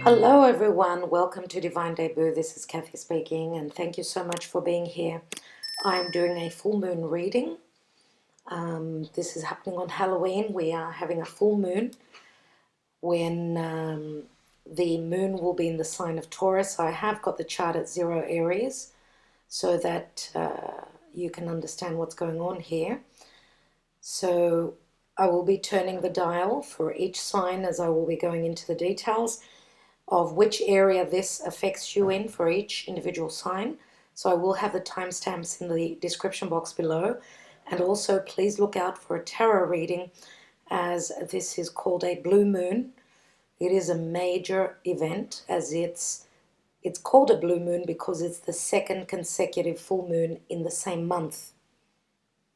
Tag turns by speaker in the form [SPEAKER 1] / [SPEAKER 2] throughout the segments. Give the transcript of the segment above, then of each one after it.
[SPEAKER 1] Hello everyone, welcome to Divine Debut. This is Kathy speaking, and thank you so much for being here. I'm doing a full moon reading. This is happening on Halloween. We are having a full moon when the moon will be in the sign of Taurus. I have got the chart at 0 Aries so that you can understand what's going on here. So I will be turning the dial for each sign as I will be going into the details of which area this affects you in for each individual sign. So I will have the timestamps in the description box below. And also please look out for a tarot reading, as this is called a blue moon. It is a major event, as it's called a blue moon because it's the second consecutive full moon in the same month.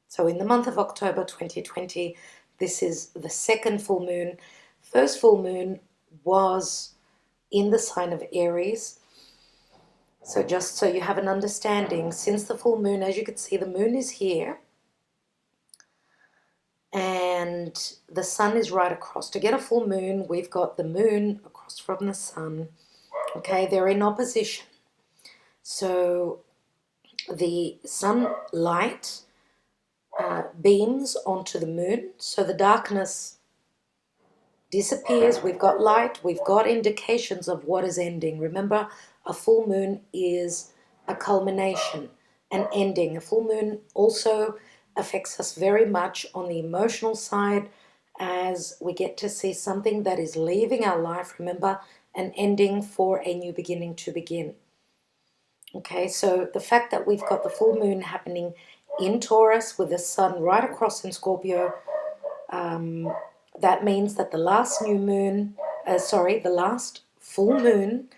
[SPEAKER 1] So in the month of October 2020, this is the second full moon. First full moon was in the sign of Aries. So just so you have an understanding, since the full moon, as you can see, the moon is here and the sun is right across. To get a full moon, we've got the moon across from the sun. Okay, they're in opposition. So the sunlight beams onto the moon, so the darkness disappears. We've got light, we've got indications of what is ending. Remember, a full moon is a culmination, an ending. A full moon also affects us very much on the emotional side, as we get to see something that is leaving our life. Remember, an ending for a new beginning to begin. Okay, so the fact that we've got the full moon happening in Taurus with the sun right across in Scorpio, that means that the last the last full moon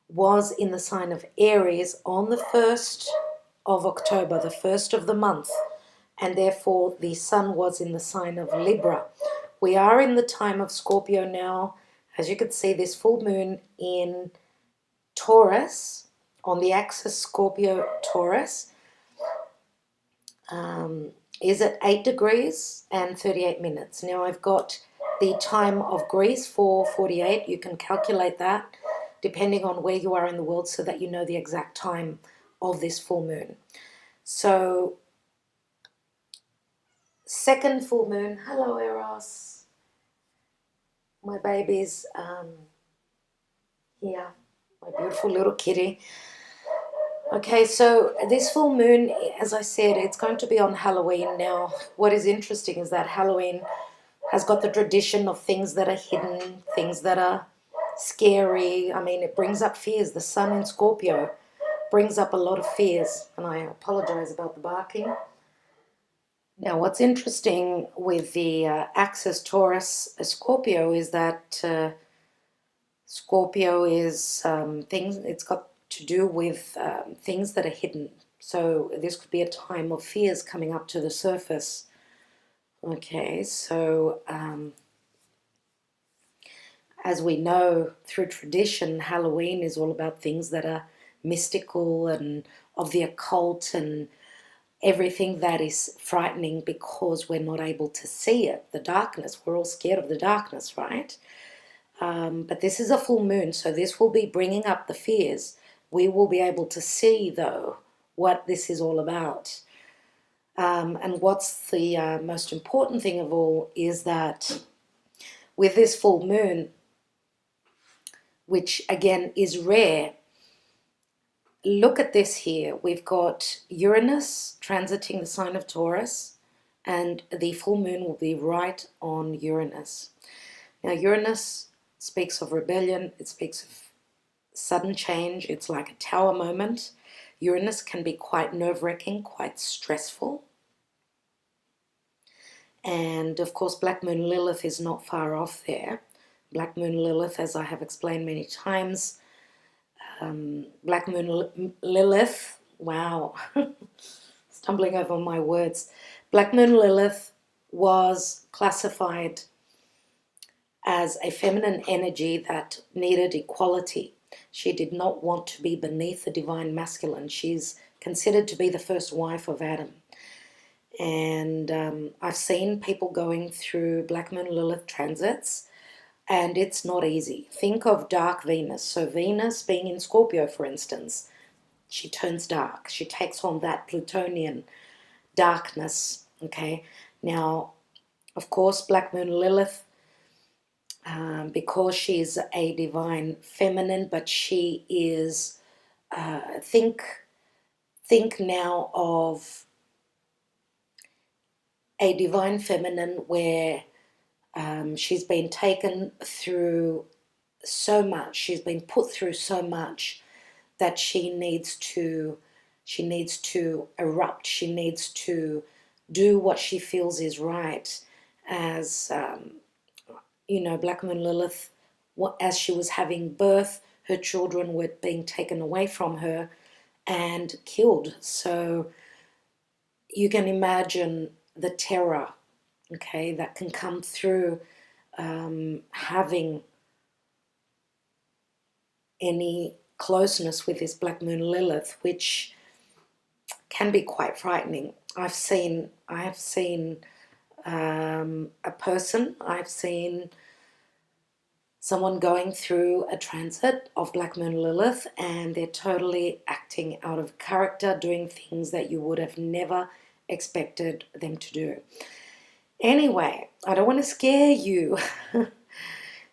[SPEAKER 1] was in the sign of Aries on the 1st of October, the first of the month, and therefore the sun was in the sign of Libra. We are in the time of Scorpio now. As you can see, this full moon in Taurus, on the axis Scorpio-Taurus, is at 8 degrees and 38 minutes. Now I've got the time of Greece for 48. You can calculate that depending on where you are in the world so that you know the exact time of this full moon. So, second full moon. Hello, Eros. My baby's here. My beautiful little kitty. Okay, so this full moon, as I said, it's going to be on Halloween. Now, what is interesting is that Halloween has got the tradition of things that are hidden, things that are scary. I mean, it brings up fears. The sun in Scorpio brings up a lot of fears, and I apologize about the barking. Now, what's interesting with the axis Taurus Scorpio is that Scorpio is things, it's got to do with things that are hidden. So this could be a time of fears coming up to the surface. Okay, so as we know through tradition, Halloween is all about things that are mystical and of the occult and everything that is frightening because we're not able to see it, the darkness. We're all scared of the darkness, right? But this is a full moon, so this will be bringing up the fears. We will be able to see, though, what this is all about. And what's the most important thing of all is that with this full moon, which again is rare, look at this here. We've got Uranus transiting the sign of Taurus, and the full moon will be right on Uranus. Now, Uranus speaks of rebellion. It speaks of sudden change. It's like a tower moment. Uranus can be quite nerve-wracking, quite stressful. And of course, Black Moon Lilith is not far off there. Black Moon Lilith, as I have explained many times, Black Moon Lilith, wow, stumbling over my words. Black Moon Lilith was classified as a feminine energy that needed equality. She did not want to be beneath the divine masculine. She's considered to be the first wife of Adam. And I've seen people going through Black Moon Lilith transits And it's not easy. Think of dark Venus. So Venus being in Scorpio, for instance, she turns dark. She takes on that Plutonian darkness, okay? Now, of course, Black Moon Lilith, because she's a divine feminine, but she is, think now of a divine feminine where she's been taken through so much, she's been put through so much that she needs to erupt, she needs to do what she feels is right. As you know, Black Moon Lilith, as she was having birth, her children were being taken away from her and killed. So you can imagine the terror, okay, that can come through having any closeness with this Black Moon Lilith, which can be quite frightening. I've seen a person, I've seen someone going through a transit of Black Moon Lilith, and they're totally acting out of character, doing things that you would have never expected them to do. Anyway, I don't want to scare you.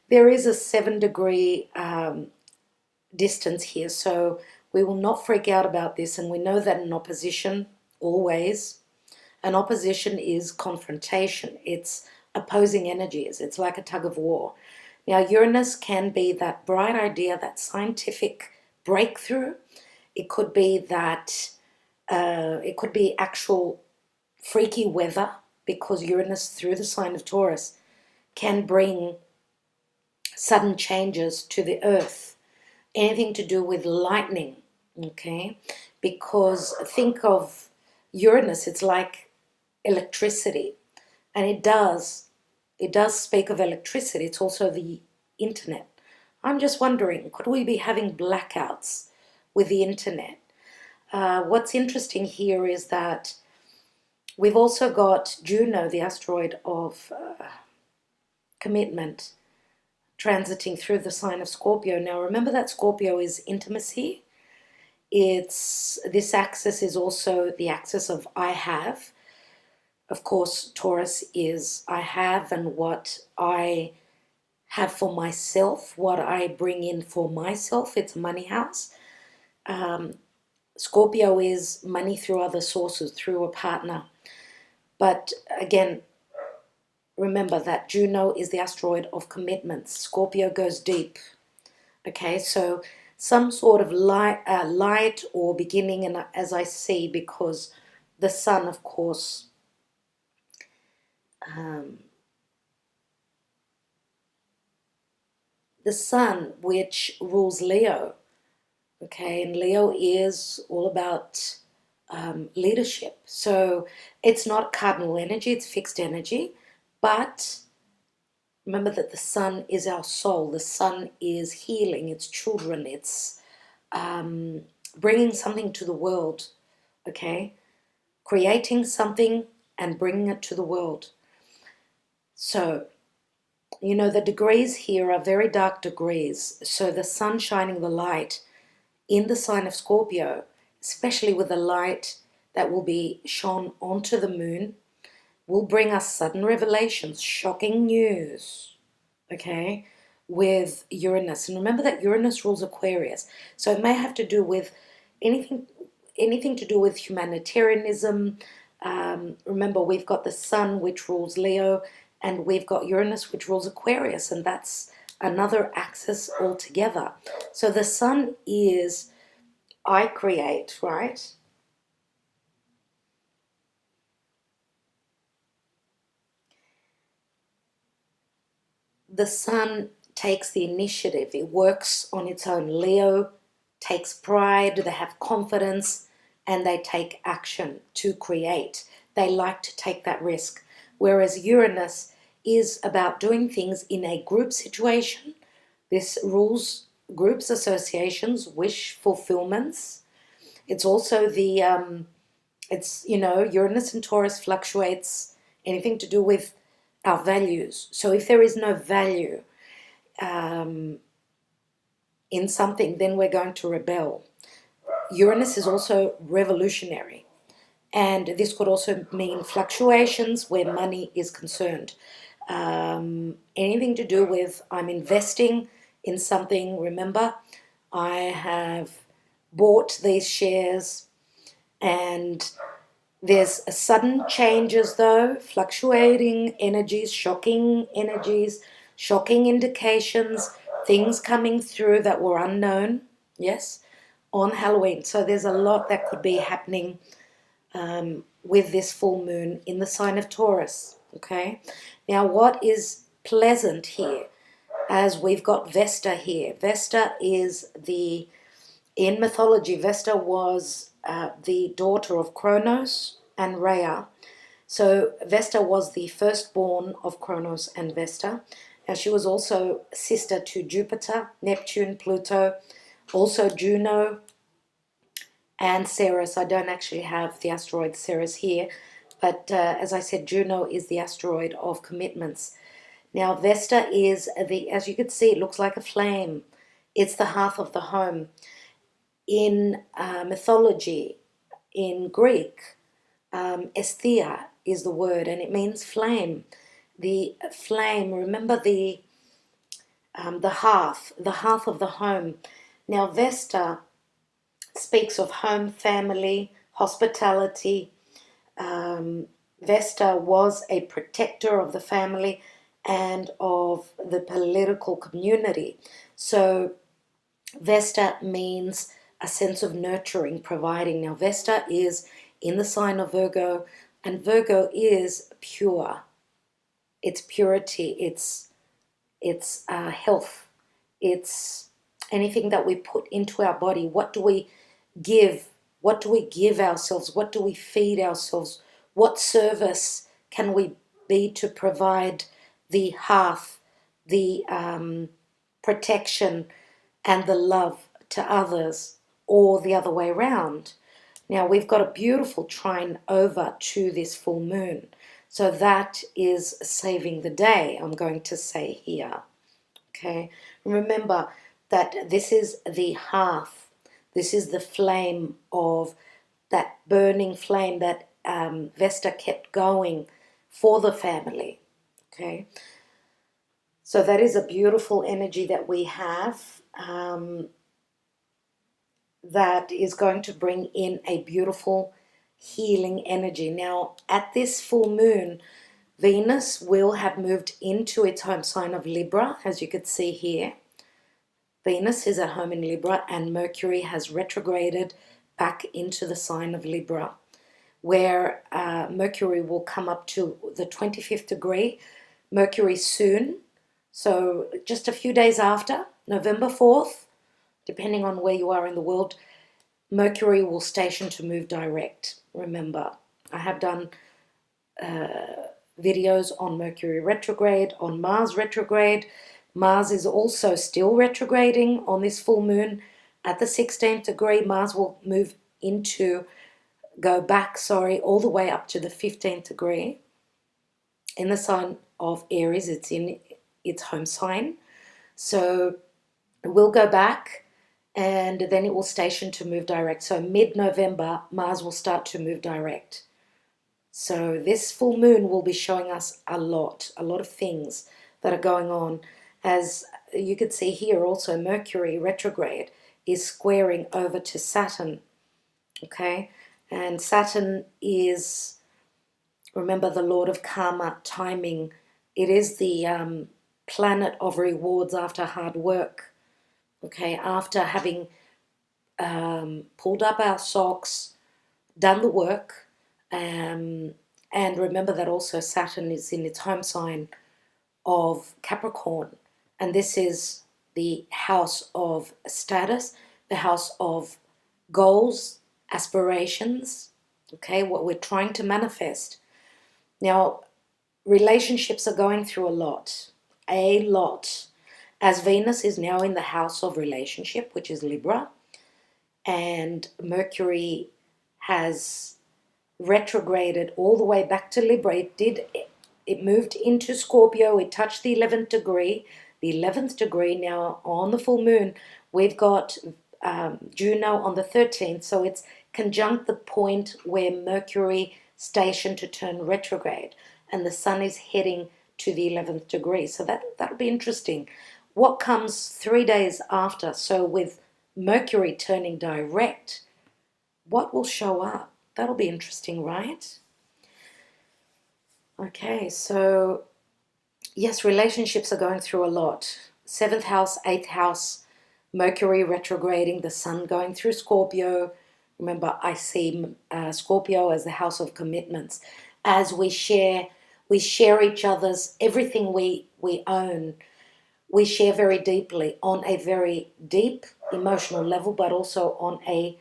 [SPEAKER 1] There is a 7-degree distance here, so we will not freak out about this. And we know that in opposition, always, an opposition is confrontation. It's opposing energies. It's like a tug of war. Now, Uranus can be that bright idea, that scientific breakthrough. It could be that, it could be actual freaky weather, because Uranus, through the sign of Taurus, can bring sudden changes to the earth. Anything to do with lightning, okay? Because think of Uranus, it's like electricity, and it does speak of electricity. It's also the internet. I'm just wondering, could we be having blackouts with the internet? What's interesting here is that we've also got Juno, the asteroid of commitment, transiting through the sign of Scorpio. Now remember that Scorpio is intimacy. This axis is also the axis of I have. Of course, Taurus is I have and what I have for myself, what I bring in for myself. It's a money house. Scorpio is money through other sources, through a partner. But again, remember that Juno is the asteroid of commitments. Scorpio goes deep. Okay, so some sort of light or beginning, and as I see, because the sun, of course, the sun, which rules Leo, okay, and Leo is all about leadership. So it's not cardinal energy, it's fixed energy, but remember that the sun is our soul. The sun is healing, it's children, it's bringing something to the world, okay, creating something and bringing it to the world. So, you know, the degrees here are very dark degrees. So the sun shining the light in the sign of Scorpio, especially with the light that will be shone onto the moon, will bring us sudden revelations, shocking news, okay, with Uranus. And remember that Uranus rules Aquarius. So it may have to do with anything to do with humanitarianism. Remember, we've got the sun, which rules Leo, and we've got Uranus, which rules Aquarius, and that's another axis altogether. So the sun is I create, right? The sun takes the initiative. It works on its own. Leo takes pride, they have confidence, and they take action to create. They like to take that risk. Whereas Uranus is about doing things in a group situation. This rules groups, associations, wish fulfillments. It's also the, you know, Uranus and Taurus fluctuates anything to do with our values. So if there is no value, in something, then we're going to rebel. Uranus is also revolutionary. And this could also mean fluctuations where money is concerned. Anything to do with I'm investing in something. Remember, I have bought these shares and there's a sudden changes though, fluctuating energies, shocking indications, things coming through that were unknown, yes, on Halloween. So there's a lot that could be happening with this full moon in the sign of Taurus, okay? Now, what is pleasant here, as we've got Vesta here. Vesta is in mythology, Vesta was the daughter of Kronos and Rhea. So Vesta was the firstborn of Kronos and Vesta. And she was also sister to Jupiter, Neptune, Pluto, also Juno, and Ceres. I don't actually have the asteroid Ceres here, but as I said, Juno is the asteroid of commitments. Now, Vesta is as you can see, it looks like a flame. It's the hearth of the home. In mythology, in Greek, esthia is the word, and it means flame. The flame, remember the hearth of the home. Now, Vesta speaks of home, family, hospitality. Vesta was a protector of the family and of the political community. So Vesta means a sense of nurturing, providing. Now Vesta is in the sign of Virgo, and Virgo is pure. It's purity, it's health, it's anything that we put into our body. What do we give? What do we give ourselves? What do we feed ourselves? What service can we be to provide the hearth, the protection, and the love to others, or the other way around? Now we've got a beautiful trine over to this full moon. So that is saving the day, I'm going to say here. Okay, remember that this is the hearth. This is the flame of that burning flame that Vesta kept going for the family. Okay, so that is a beautiful energy that we have that is going to bring in a beautiful healing energy. Now, at this full moon, Venus will have moved into its home sign of Libra, as you could see here. Venus is at home in Libra, and Mercury has retrograded back into the sign of Libra, where Mercury will come up to the 25th degree. Mercury soon, so just a few days after, November 4th, depending on where you are in the world, Mercury will station to move direct. Remember, I have done videos on Mercury retrograde, on Mars retrograde. Mars is also still retrograding on this full moon. At the 16th degree, Mars will go back, all the way up to the 15th degree. In the sign of Aries, it's in its home sign. So it will go back, and then it will station to move direct. So mid-November, Mars will start to move direct. So this full moon will be showing us a lot of things that are going on. As you could see here also, Mercury retrograde is squaring over to Saturn, okay? And Saturn is, remember, the Lord of Karma, timing. It is the planet of rewards after hard work, okay? After having pulled up our socks, done the work, and remember that also Saturn is in its home sign of Capricorn, and this is the house of status, the house of goals, aspirations, okay, what we're trying to manifest. Now, relationships are going through a lot, as Venus is now in the house of relationship, which is Libra, and Mercury has retrograded all the way back to Libra. It moved into Scorpio. It touched the 11th degree. the 11th degree. Now on the full moon, we've got Juno on the 13th, so it's conjunct the point where Mercury stationed to turn retrograde, and the sun is heading to the 11th degree. So that'll be interesting. What comes 3 days after? So with Mercury turning direct, what will show up? That'll be interesting, right? Okay, so yes, relationships are going through a lot. 7th house, 8th house, Mercury retrograding, the sun going through Scorpio. Remember, I see Scorpio as the house of commitments. As we share each other's, everything we own. We share very deeply on a very deep emotional level, but also on a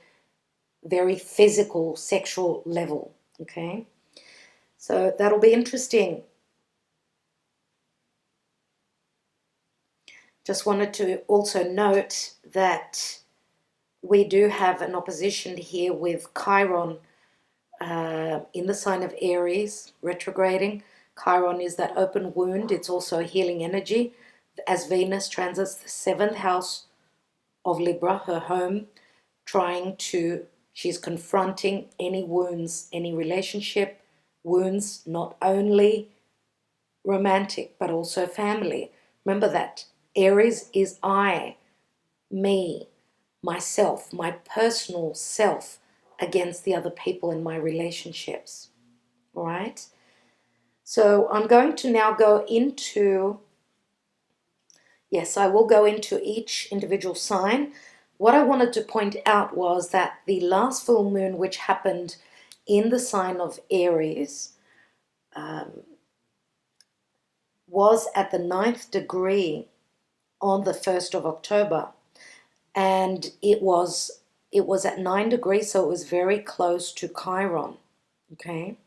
[SPEAKER 1] very physical, sexual level, okay? So that'll be interesting. Just wanted to also note that we do have an opposition here with Chiron in the sign of Aries, retrograding. Chiron is that open wound. It's also a healing energy. As Venus transits the 7th house of Libra, her home, she's confronting any wounds, any relationship wounds, not only romantic, but also family. Remember that Aries is I, me, myself, my personal self against the other people in my relationships. All right? So I'm going to now go into, yes, I will go into each individual sign. What I wanted to point out was that the last full moon, which happened in the sign of Aries, was at the 9th degree on the 1st of October. And it was at 9 degrees, so it was very close to Chiron, okay?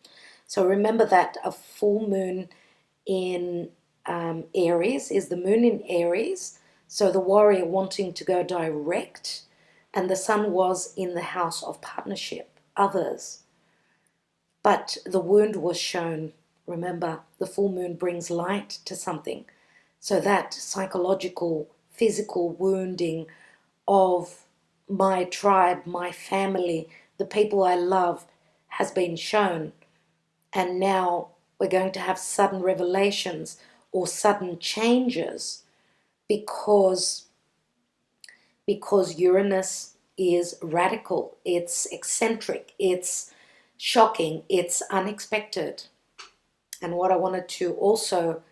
[SPEAKER 1] So remember that a full moon in Aries is the moon in Aries, so the warrior wanting to go direct, and the sun was in the house of partnership, others. But the wound was shown. Remember, the full moon brings light to something. So that psychological, physical wounding of my tribe, my family, the people I love has been shown. And now we're going to have sudden revelations or sudden changes because Uranus is radical, it's eccentric, it's shocking, it's unexpected. And what I wanted to also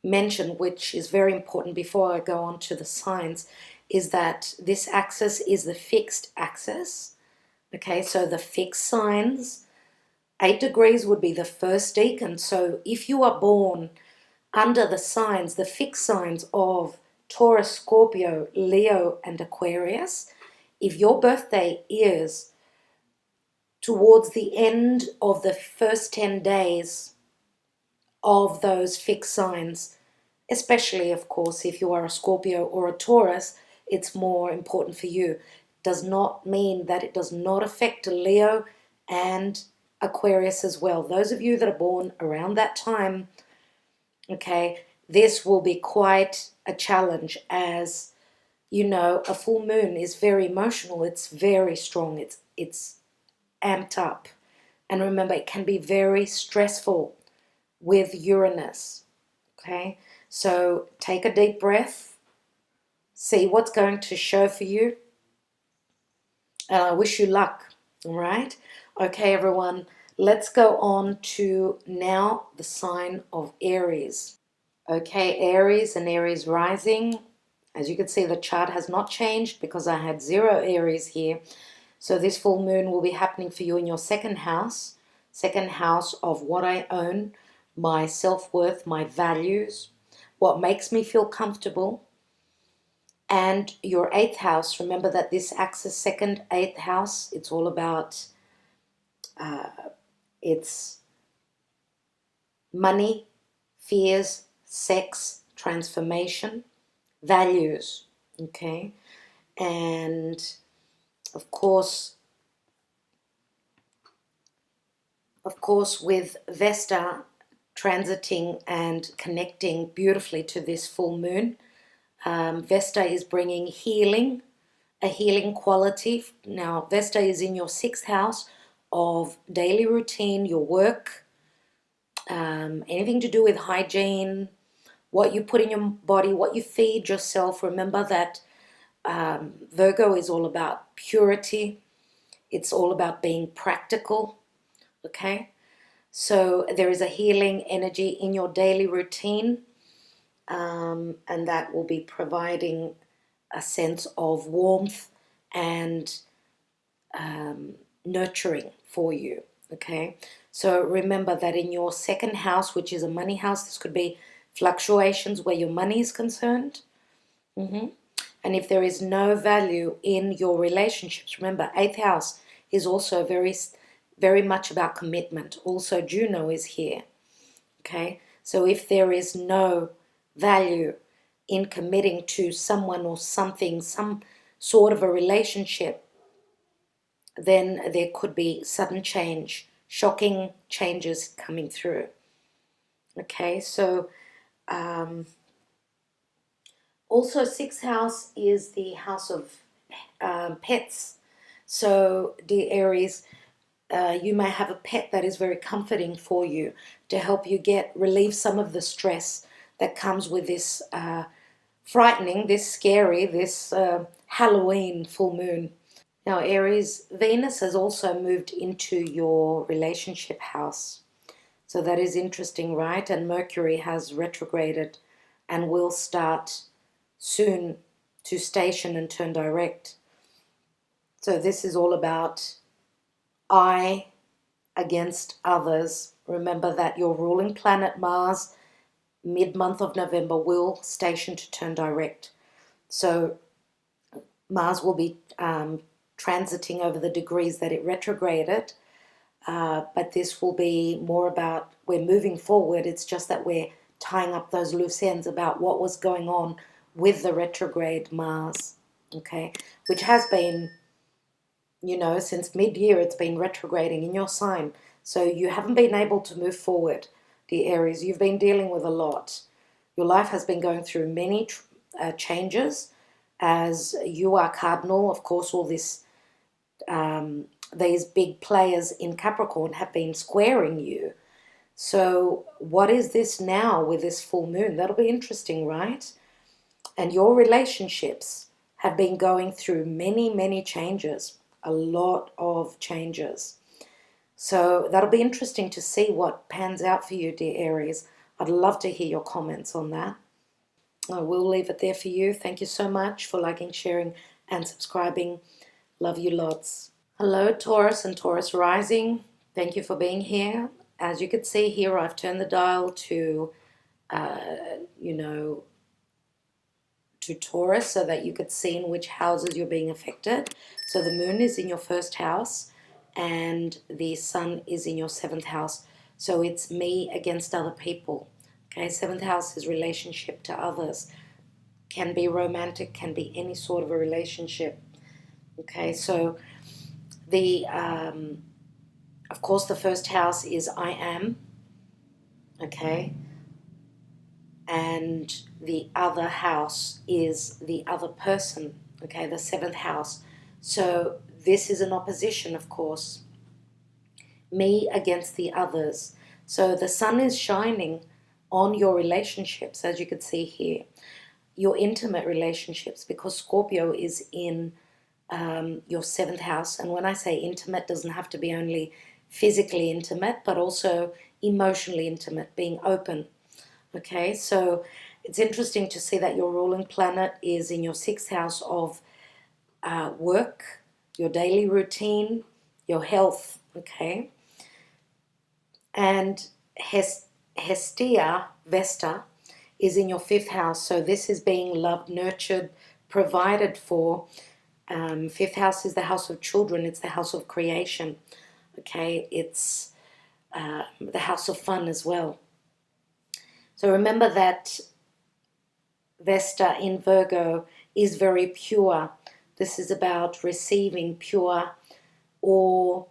[SPEAKER 1] mention, which is very important before I go on to the signs, is that this axis is the fixed axis. Okay, so the fixed signs, 8 degrees would be the first decan. So if you are born under the signs, the fixed signs of Taurus, Scorpio, Leo, and Aquarius, if your birthday is towards the end of the first 10 days of those fixed signs, especially, of course, if you are a Scorpio or a Taurus, it's more important for you. Does not mean that it does not affect Leo and Aquarius as well. Those of you that are born around that time, okay, this will be quite a challenge, as you know, a full moon is very emotional. It's very strong. It's amped up. And remember, it can be very stressful with Uranus, okay? So take a deep breath, see what's going to show for you, and I wish you luck, all right? Okay, everyone, let's go on to now the sign of Aries. Okay, Aries and Aries rising. As you can see, the chart has not changed because I had 0 Aries here. So this full moon will be happening for you in your second house of what I own, my self-worth, my values, what makes me feel comfortable, and your 8th house. Remember that this axis, 2nd, 8th house, it's all about it's money, fears, sex, transformation, values, okay? And of course with Vesta transiting and connecting beautifully to this full moon, Vesta is bringing healing, a healing quality. Now, Vesta is in your 6th house of daily routine, your work, anything to do with hygiene, what you put in your body, what you feed yourself. Remember that Virgo is all about purity. It's all about being practical, okay? So there is a healing energy in your daily routine, and that will be providing a sense of warmth and nurturing for you, okay? So remember that in your 2nd house, which is a money house, this could be fluctuations where your money is concerned. And if there is no value in your relationships, remember 8th house is also very much about commitment. Also Juno is here, okay? So if there is no value in committing to someone or something, some sort of a relationship, then there could be sudden change, shocking changes coming through. Okay, so also 6th house is the house of pets. So dear Aries, you may have a pet that is very comforting for you to help you relieve some of the stress that comes with this frightening, this scary, this Halloween full moon. Now Aries, Venus has also moved into your relationship house. So that is interesting, right? And Mercury has retrograded and will start soon to station and turn direct. So this is all about I against others. Remember that your ruling planet Mars, mid-month of November, will station to turn direct. So Mars will be transiting over the degrees that it retrograded, but this will be more about we're moving forward. It's just that we're tying up those loose ends about what was going on with the retrograde Mars, okay, which has been, you know, since mid-year it's been retrograding in your sign. So you haven't been able to move forward, the Aries. You've been dealing with a lot. Your life has been going through many changes, as you are cardinal. Of course, all this these big players in Capricorn have been squaring you. So what is this now with this full moon? That'll be interesting, right? And your relationships have been going through many changes, a lot of changes. So that'll be interesting to see what pans out for you, dear Aries. I'd love to hear your comments on that. I will leave it there for you. Thank you so much for liking, sharing, and subscribing. Love you lots. Hello, Taurus and Taurus rising. Thank you for being here. As you can see here, I've turned the dial to, to Taurus so that you could see in which houses you're being affected. So the moon is in your 1st house and the sun is in your 7th house. So it's me against other people. Okay, 7th house is relationship to others. Can be romantic, can be any sort of a relationship. Okay, so the of course the 1st house is I am, okay, and the other house is the other person, okay, the 7th house. So this is an opposition, of course, me against the others. So the sun is shining on your relationships, as you can see here, your intimate relationships, because Scorpio is in your 7th house. And when I say intimate, doesn't have to be only physically intimate, but also emotionally intimate, being open. Okay, so it's interesting to see that your ruling planet is in your 6th house of work, your daily routine, your health, okay? And Hestia, Vesta, is in your 5th house. So this is being loved, nurtured, provided for. 5th house is the house of children. It's the house of creation. Okay, it's the house of fun as well. So remember that Vesta in Virgo is very pure. This is about receiving pure or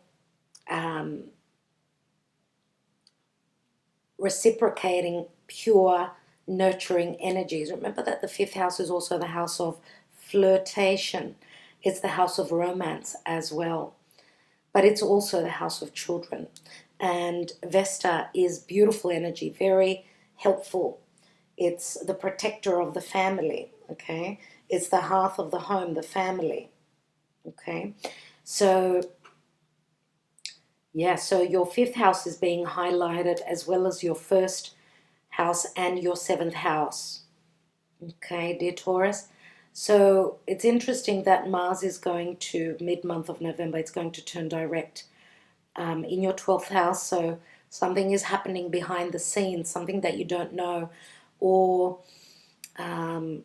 [SPEAKER 1] reciprocating pure, nurturing energies. Remember that the 5th house is also the house of flirtation. It's the house of romance as well. But it's also the house of children. And Vesta is beautiful energy, very helpful. It's the protector of the family, okay? It's the hearth of the home, the family, okay? So, yeah, so your 5th house is being highlighted, as well as your 1st house and your 7th house, okay, dear Taurus? So it's interesting that Mars is going to, mid-month of November, it's going to turn direct in your 12th house. So something is happening behind the scenes, something that you don't know. Or, you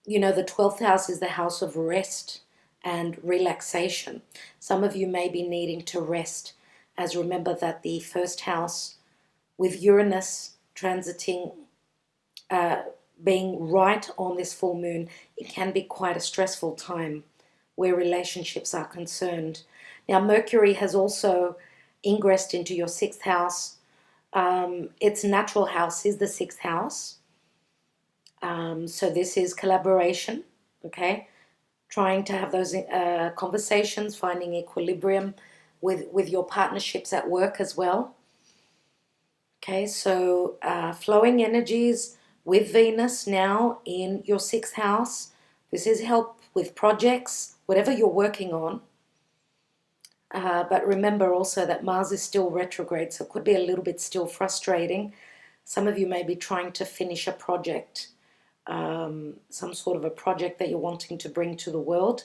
[SPEAKER 1] know, the 12th house is the house of rest and relaxation. Some of you may be needing to rest, as remember that the 1st house with Uranus transiting, being right on this full moon, it can be quite a stressful time where relationships are concerned. Now, Mercury has also ingressed into your 6th house. Its natural house is the 6th house. So this is collaboration, okay? Trying to have those conversations, finding equilibrium with your partnerships at work as well. Okay, so flowing energies with Venus now in your 6th house. This is help with projects, whatever you're working on. But remember also that Mars is still retrograde, so it could be a little bit still frustrating. Some of you may be trying to finish a project, some sort of a project that you're wanting to bring to the world.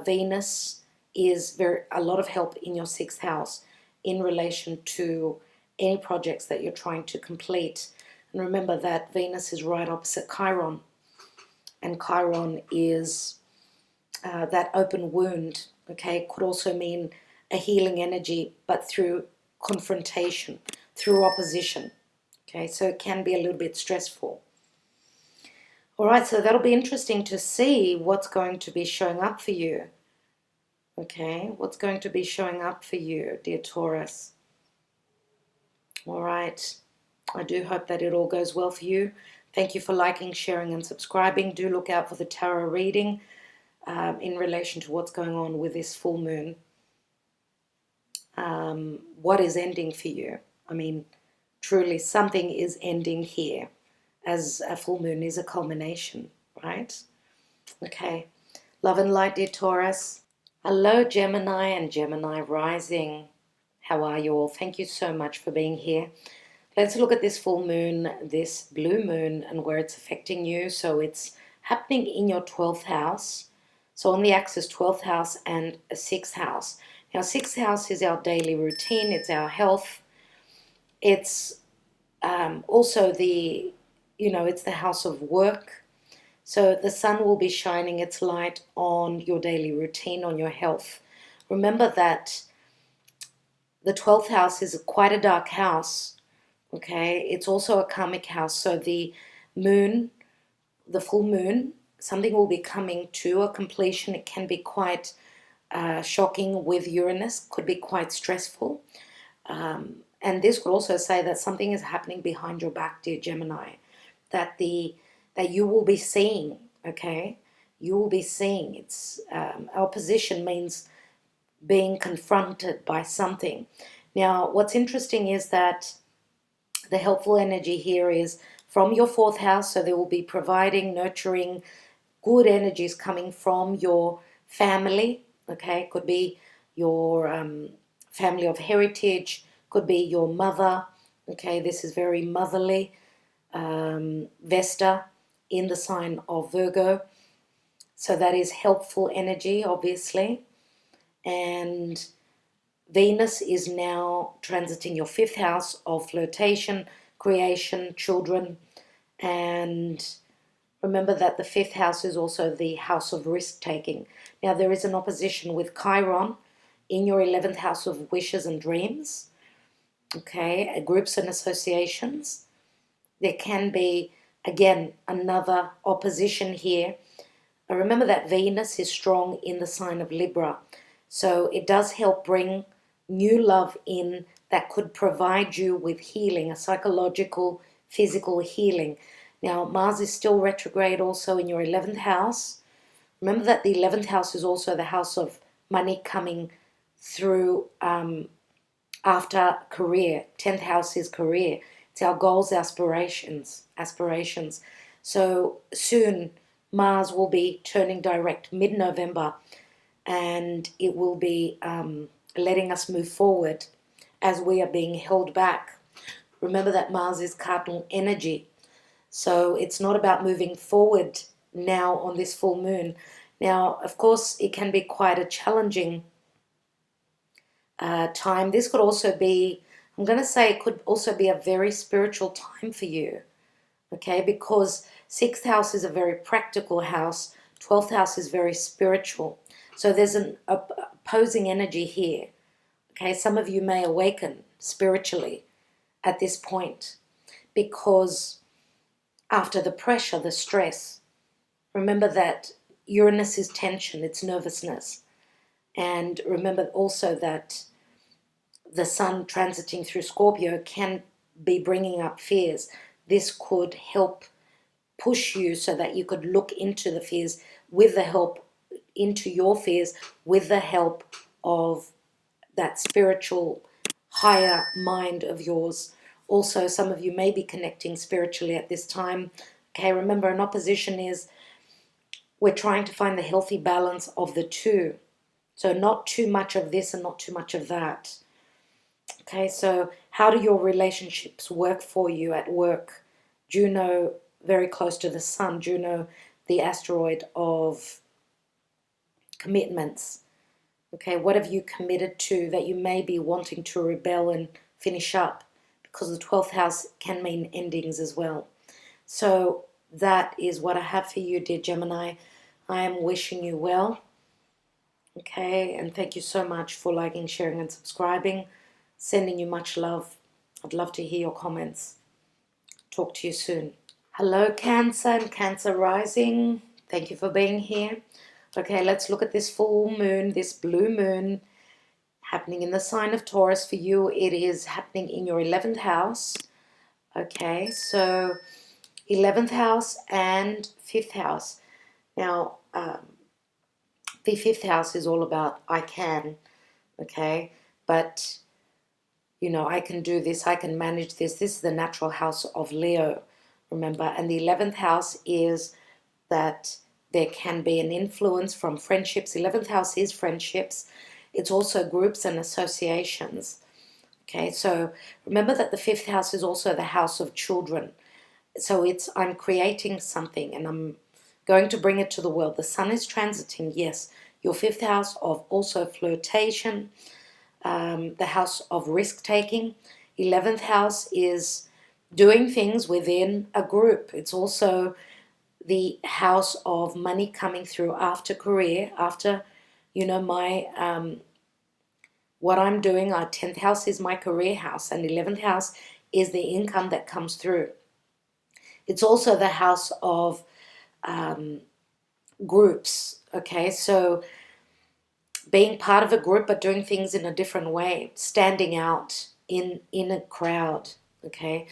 [SPEAKER 1] Venus is a lot of help in your 6th house in relation to any projects that you're trying to complete. And remember that Venus is right opposite Chiron. And Chiron is that open wound, okay? Could also mean a healing energy, but through confrontation, through opposition, okay? So it can be a little bit stressful. All right, so that'll be interesting to see what's going to be showing up for you, okay? What's going to be showing up for you, dear Taurus? All right, I do hope that it all goes well for you. Thank you for liking, sharing, and subscribing. Do look out for the tarot reading in relation to what's going on with this full moon. What is ending for you? I mean, truly something is ending here, as a full moon is a culmination, right? Okay, love and light, dear Taurus. Hello, Gemini and Gemini rising. How are you all? Thank you so much for being here. Let's look at this full moon, this blue moon, and where it's affecting you. So it's happening in your 12th house. So on the axis, 12th house and a 6th house. Now, 6th house is our daily routine. It's our health. It's also the, you know, it's the house of work. So the sun will be shining its light on your daily routine, on your health. Remember that the 12th house is quite a dark house, okay? It's also a karmic house. So the moon, the full moon, something will be coming to a completion. It can be quite shocking with Uranus, could be quite stressful. And this could also say that something is happening behind your back, dear Gemini, that you will be seeing, okay? You will be seeing. It's opposition means being confronted by something. Now, what's interesting is that the helpful energy here is from your 4th house, so they will be providing, nurturing, good energies coming from your family, okay? Could be your family of heritage, could be your mother, okay? This is very motherly. Vesta in the sign of Virgo, so that is helpful energy, obviously. And Venus is now transiting your 5th house of flirtation, creation, children. And remember that the 5th house is also the house of risk-taking. Now, there is an opposition with Chiron in your 11th house of wishes and dreams, okay, groups and associations. There can be, again, another opposition here. Remember that Venus is strong in the sign of Libra. So it does help bring new love in that could provide you with healing, a psychological, physical healing. Now, Mars is still retrograde also in your 11th house. Remember that the 11th house is also the house of money coming through after career. 10th house is career. It's our goals, aspirations. So soon Mars will be turning direct mid-November, and it will be letting us move forward as we are being held back. Remember that Mars is cardinal energy. So it's not about moving forward now on this full moon. Now, of course, it can be quite a challenging time. This could also be, I'm going to say it could also be a very spiritual time for you, okay? Because 6th house is a very practical house. 12th house is very spiritual. So there's an opposing energy here, okay? Some of you may awaken spiritually at this point because after the pressure, the stress, remember that Uranus is tension, it's nervousness. And remember also that the sun transiting through Scorpio can be bringing up fears. This could help push you so that you could look into the fears with the help, into your fears with the help of that spiritual higher mind of yours. Also, some of you may be connecting spiritually at this time. Okay, remember, an opposition is we're trying to find the healthy balance of the two. So not too much of this and not too much of that. Okay, so how do your relationships work for you at work? Juno, very close to the sun. Juno, the asteroid of commitments. Okay, what have you committed to that you may be wanting to rebel and finish up? Because the 12th house can mean endings as well. So that is what I have for you, dear Gemini. I am wishing you well. Okay, and thank you so much for liking, sharing, and subscribing. Sending you much love. I'd love to hear your comments. Talk to you soon. Hello, Cancer and Cancer rising. Thank you for being here. Okay, let's look at this full moon, this blue moon, happening in the sign of Taurus. For you, it is happening in your 11th house. Okay, so 11th house and 5th house. Now, the 5th house is all about I can, okay? But, you know, I can do this, I can manage this. This is the natural house of Leo, remember? And the 11th house is that there can be an influence from friendships. 11th house is friendships. It's also groups and associations. Okay, so remember that the 5th house is also the house of children. So it's, I'm creating something and I'm going to bring it to the world. The sun is transiting, yes. Your 5th house of also flirtation, the house of risk-taking. 11th house is doing things within a group. It's also the house of money coming through after career, after, you know, my, what I'm doing. Our 10th house is my career house, and 11th house is the income that comes through. It's also the house of groups, okay? So being part of a group but doing things in a different way, standing out in a crowd, okay?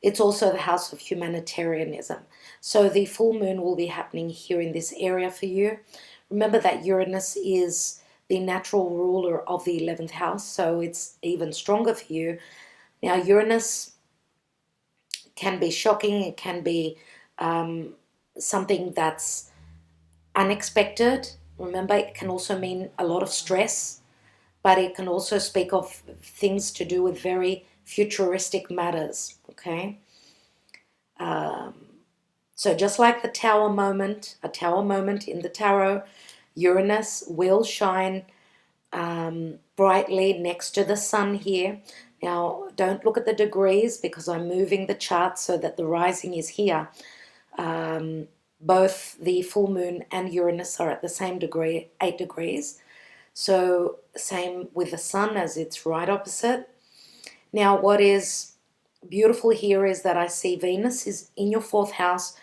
[SPEAKER 1] It's also the house of humanitarianism. So the full moon will be happening here in this area for you. Remember that Uranus is the natural ruler of the 11th house, so it's even stronger for you. Now, Uranus can be shocking. It can be something that's unexpected. Remember, it can also mean a lot of stress, but it can also speak of things to do with very futuristic matters, okay? So just like the tower moment, a tower moment in the tarot, Uranus will shine brightly next to the sun here. Now, don't look at the degrees because I'm moving the chart so that the rising is here. Both the full moon and Uranus are at the same degree, 8 degrees. So same with the sun, as it's right opposite. Now, what is beautiful here is that I see Venus is in your 4th house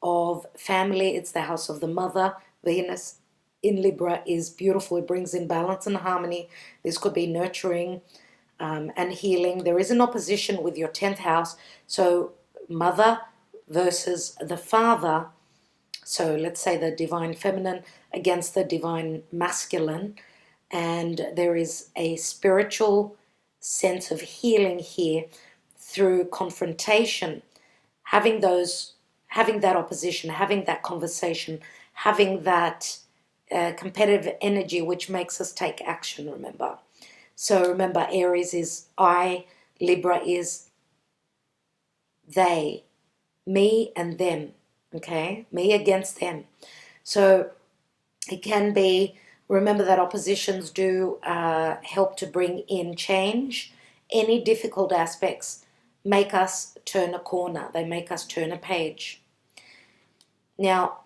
[SPEAKER 1] of family. It's the house of the mother. Venus in Libra is beautiful. It brings in balance and harmony. This could be nurturing and healing. There is an opposition with your 10th house. So mother versus the father. So let's say the divine feminine against the divine masculine. And there is a spiritual sense of healing here through confrontation, having that opposition, having that conversation, having that competitive energy which makes us take action, remember. So remember, Aries is I, Libra is they, me and them, okay? Me against them. So it can be, remember that oppositions do help to bring in change. Any difficult aspects make us turn a corner. They make us turn a page. Now,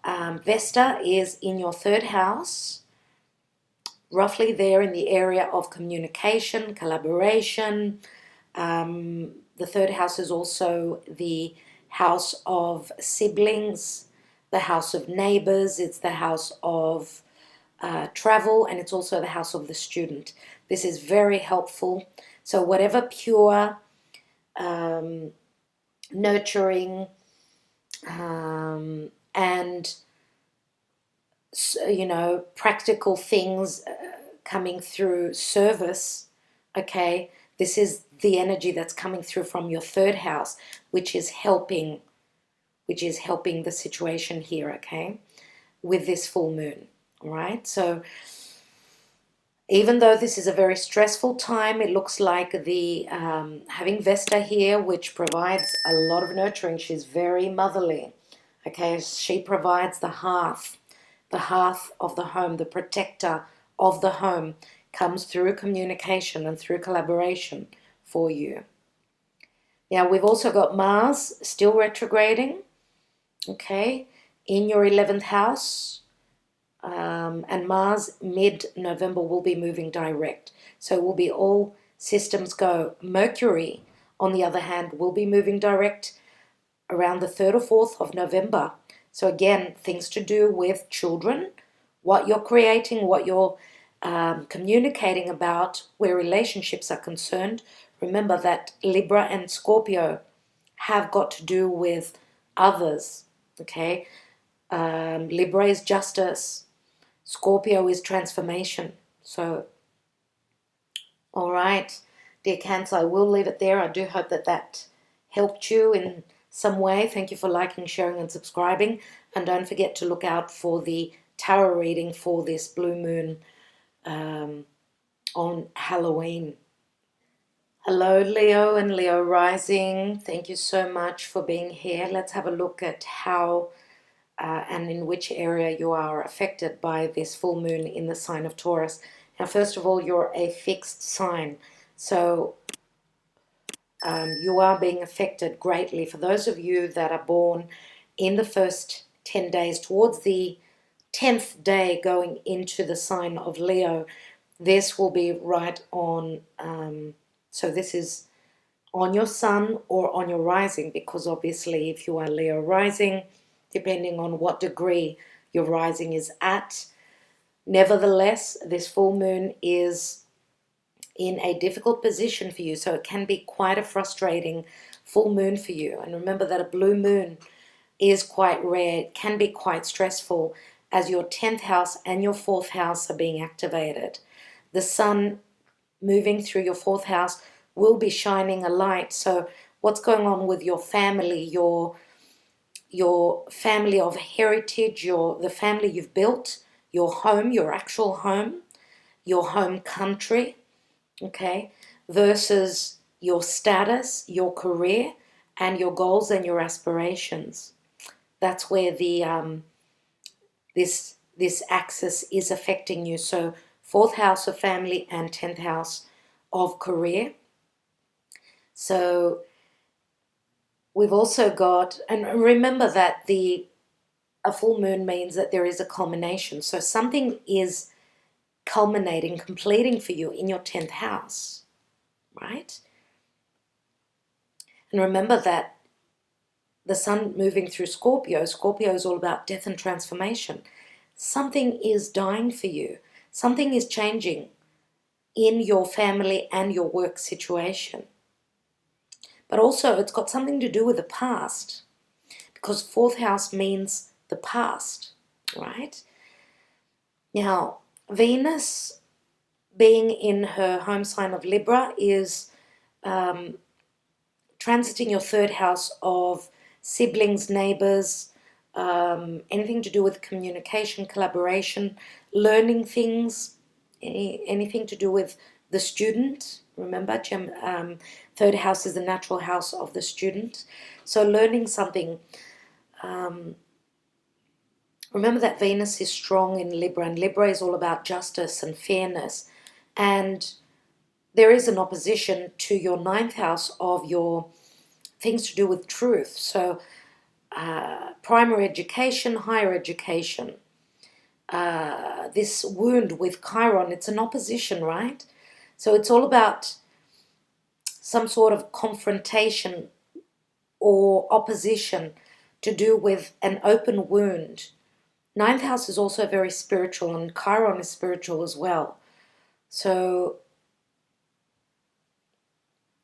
[SPEAKER 1] Vesta is in your third house, roughly there in the area of communication, collaboration. The third house is also the house of siblings, the house of neighbors, it's the house of travel, and it's also the house of the student. This is very helpful. So whatever pure, nurturing, and practical things coming through service, okay, this is the energy that's coming through from your third house, which is helping the situation here, okay, with this full moon. All right, so even though this is a very stressful time, it looks like the having Vesta here, which provides a lot of nurturing. She's very motherly, okay. She provides the hearth of the home, the protector of the home, comes through communication and through collaboration for you. Now we've also got Mars still retrograding, okay, in your 11th house. And Mars mid-November will be moving direct. So it will be all systems go. Mercury, on the other hand, will be moving direct around the 3rd or 4th of November. So again, things to do with children, what you're creating, what you're communicating about, where relationships are concerned. Remember that Libra and Scorpio have got to do with others, okay? Libra is justice. Scorpio is transformation. So, all right, dear Cancer, I will leave it there. I do hope that helped you in some way. Thank you for liking, sharing, and subscribing. And don't forget to look out for the tarot reading for this blue moon on Halloween. Hello, Leo and Leo rising. Thank you so much for being here. Let's have a look at how and in which area you are affected by this full moon in the sign of Taurus. Now, first of all, you're a fixed sign, so you are being affected greatly. For those of you that are born in the first 10 days, towards the 10th day going into the sign of Leo, this will be right on, so this is on your sun or on your rising, because obviously if you are Leo rising, depending on what degree your rising is at. Nevertheless, this full moon is in a difficult position for you, so it can be quite a frustrating full moon for you. And remember that a blue moon is quite rare. It can be quite stressful as your 10th house and your 4th house are being activated. The sun moving through your 4th house will be shining a light. So what's going on with your family, your family of heritage, the family you've built, your home, your actual home, your home country, okay, versus your status, your career, and your goals and your aspirations. That's where the this axis is affecting you. So 4th house of family and 10th house of career. So we've also got, and remember that a full moon means that there is a culmination. So something is culminating, completing for you in your 10th house, right? And remember that the sun moving through Scorpio, Scorpio is all about death and transformation. Something is dying for you. Something is changing in your family and your work situation. but also it's got something to do with the past, because fourth house means the past, right? Now, Venus being in her home sign of Libra is transiting your third house of siblings, neighbors, anything to do with communication, collaboration, learning things, anything to do with the student. Remember, third house is the natural house of the student. So learning something. Remember that Venus is strong in Libra, and Libra is all about justice and fairness. And there is an opposition to your ninth house of your things to do with truth. So primary education, higher education. This wound with Chiron, it's an opposition, right? So it's all about some sort of confrontation or opposition to do with an open wound. Ninth house is also very spiritual, and Chiron is spiritual as well. So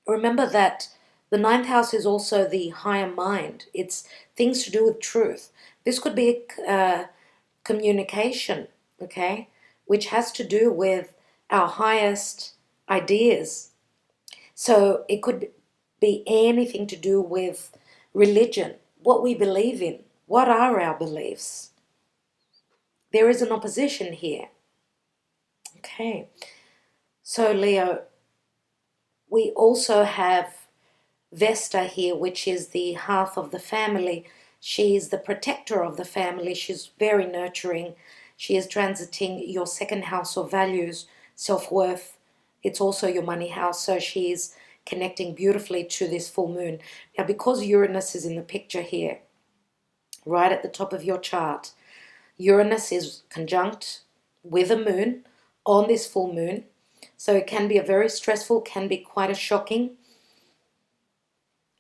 [SPEAKER 1] remember that the ninth house is also the higher mind. It's things to do with truth. This could be communication, okay, which has to do with our highest ideas. So it could be anything to do with religion, what we believe in, what are our beliefs. There is an opposition here. Okay, so Leo, we also have Vesta here, which is the half of the family. She's the protector of the family. She's very nurturing. She is transiting your second house of values, self-worth. It's also your money house, so she's connecting beautifully to this full moon. Now, because Uranus is in the picture here, right at the top of your chart, Uranus is conjunct with a moon on this full moon. So it can be a very stressful, can be quite a shocking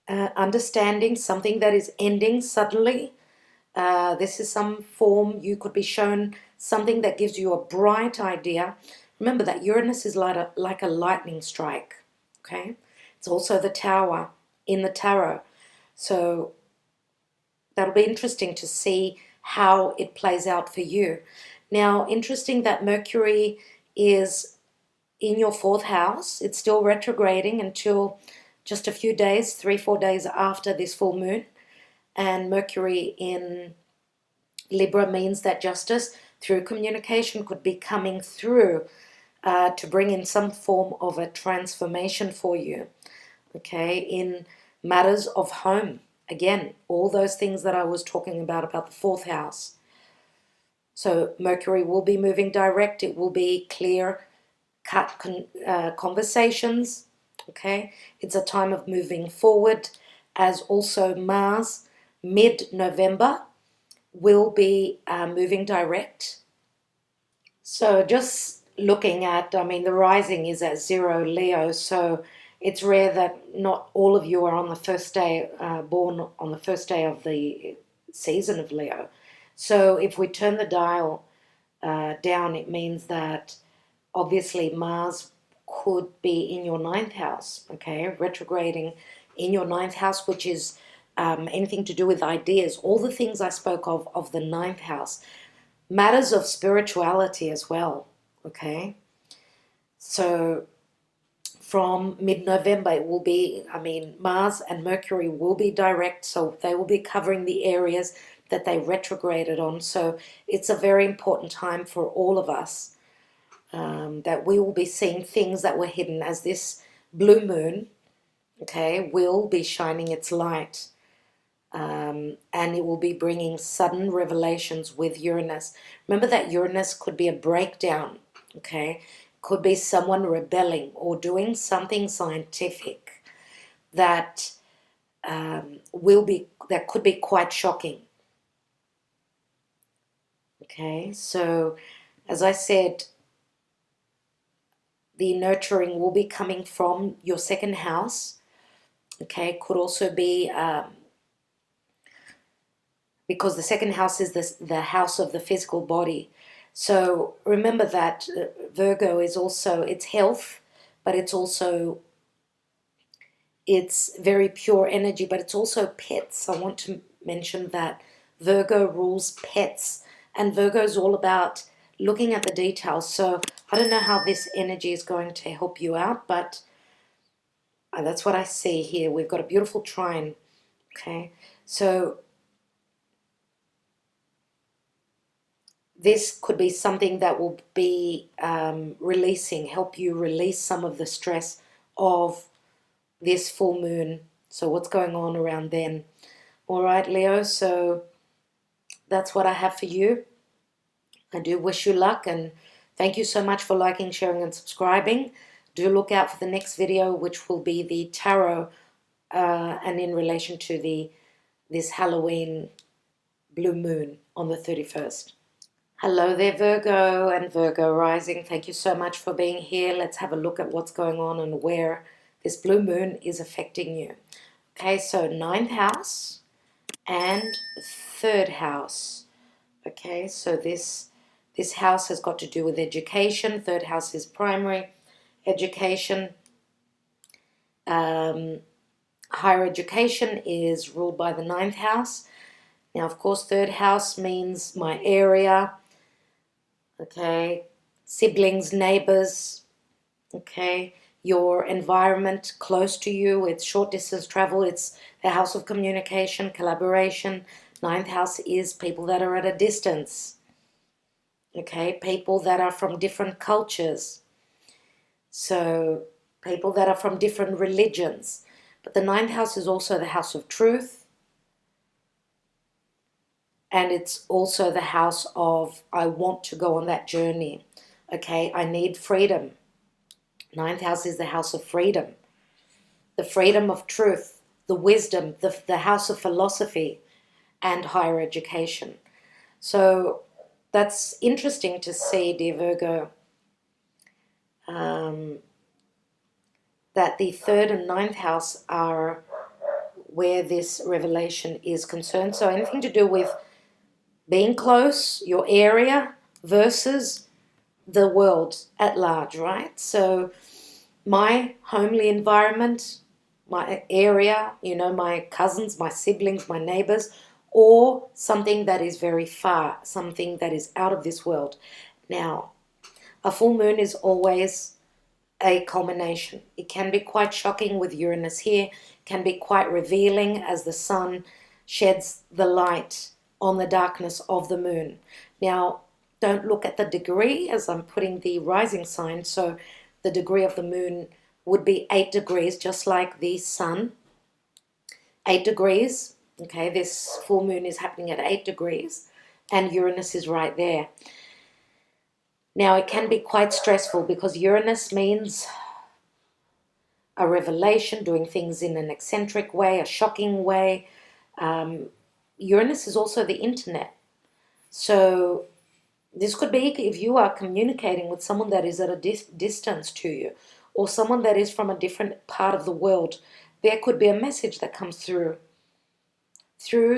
[SPEAKER 1] understanding, something that is ending suddenly. This is some form, you could be shown something that gives you a bright idea. Remember that Uranus is like a lightning strike, okay? It's also the tower in the tarot. So that'll be interesting to see how it plays out for you. Now, interesting that Mercury is in your fourth house. It's still retrograding until just a few days, 3-4 days after this full moon. And Mercury in Libra means that justice through communication could be coming through to bring in some form of a transformation for you, okay, in matters of home. Again, all those things that I was talking about the fourth house. So Mercury will be moving direct. It will be clear cut conversations, okay? It's a time of moving forward, as also Mars, mid-November, will be moving direct. So just looking at, I mean, the rising is at 0 Leo, so it's rare that not all of you are on the first day, born on the first day of the season of Leo. So if we turn the dial down, it means that obviously Mars could be in your ninth house, okay, retrograding in your ninth house, which is anything to do with ideas, all the things I spoke of the ninth house, matters of spirituality as well, okay. So from mid-November it will be, I mean, Mars and Mercury will be direct, so they will be covering the areas that they retrograded on. So it's a very important time for all of us, that we will be seeing things that were hidden, as this blue moon, okay, will be shining its light, and it will be bringing sudden revelations with Uranus. Remember that Uranus could be a breakdown, okay, could be someone rebelling or doing something scientific that that could be quite shocking. Okay, so as I said, the nurturing will be coming from your second house. Okay, could also be because the second house is the house of the physical body. So remember that Virgo is also, it's health, but it's also It's very pure energy, but it's also pets. I want to mention that Virgo rules pets, and Virgo is all about looking at the details. So I don't know how this energy is going to help you out, but that's what I see here. We've got a beautiful trine. Okay, so this could be something that will be help you release some of the stress of this full moon. So what's going on around then? All right, Leo, so that's what I have for you. I do wish you luck, and thank you so much for liking, sharing, and subscribing. Do look out for the next video, which will be the tarot, and in relation to this Halloween blue moon on the 31st. Hello there, Virgo and Virgo rising. Thank you so much for being here. Let's have a look at what's going on and where this blue moon is affecting you. Okay, so 9th house and 3rd house. Okay, so this house has got to do with education. 3rd house is primary education. Higher education is ruled by the 9th house. Now, of course, 3rd house means my area. Okay, siblings, neighbors. Okay, your environment close to you. It's short distance travel. It's the house of communication, collaboration. 9th house is people that are at a distance. Okay, people that are from different cultures. So people that are from different religions. But the 9th house is also the house of truth. And it's also the house of, I want to go on that journey. Okay, I need freedom. 9th house is the house of freedom. The freedom of truth, the wisdom, the house of philosophy and higher education. So that's interesting to see, dear Virgo, that the 3rd and 9th house are where this revelation is concerned. So anything to do with being close, your area versus the world at large, right? So my homely environment, my area, you know, my cousins, my siblings, my neighbors, or something that is very far, something that is out of this world. Now, a full moon is always a culmination. It can be quite shocking with Uranus here, can be quite revealing as the sun sheds the light on the darkness of the moon. Now, don't look at the degree as I'm putting the rising sign. So the degree of the moon would be 8 degrees, just like the sun. 8 degrees. Okay, this full moon is happening at 8 degrees and Uranus is right there. Now, it can be quite stressful because Uranus means a revelation, doing things in an eccentric way, a shocking way. Uranus is also the internet. So this could be if you are communicating with someone that is at a distance to you, or someone that is from a different part of the world. There could be a message that comes through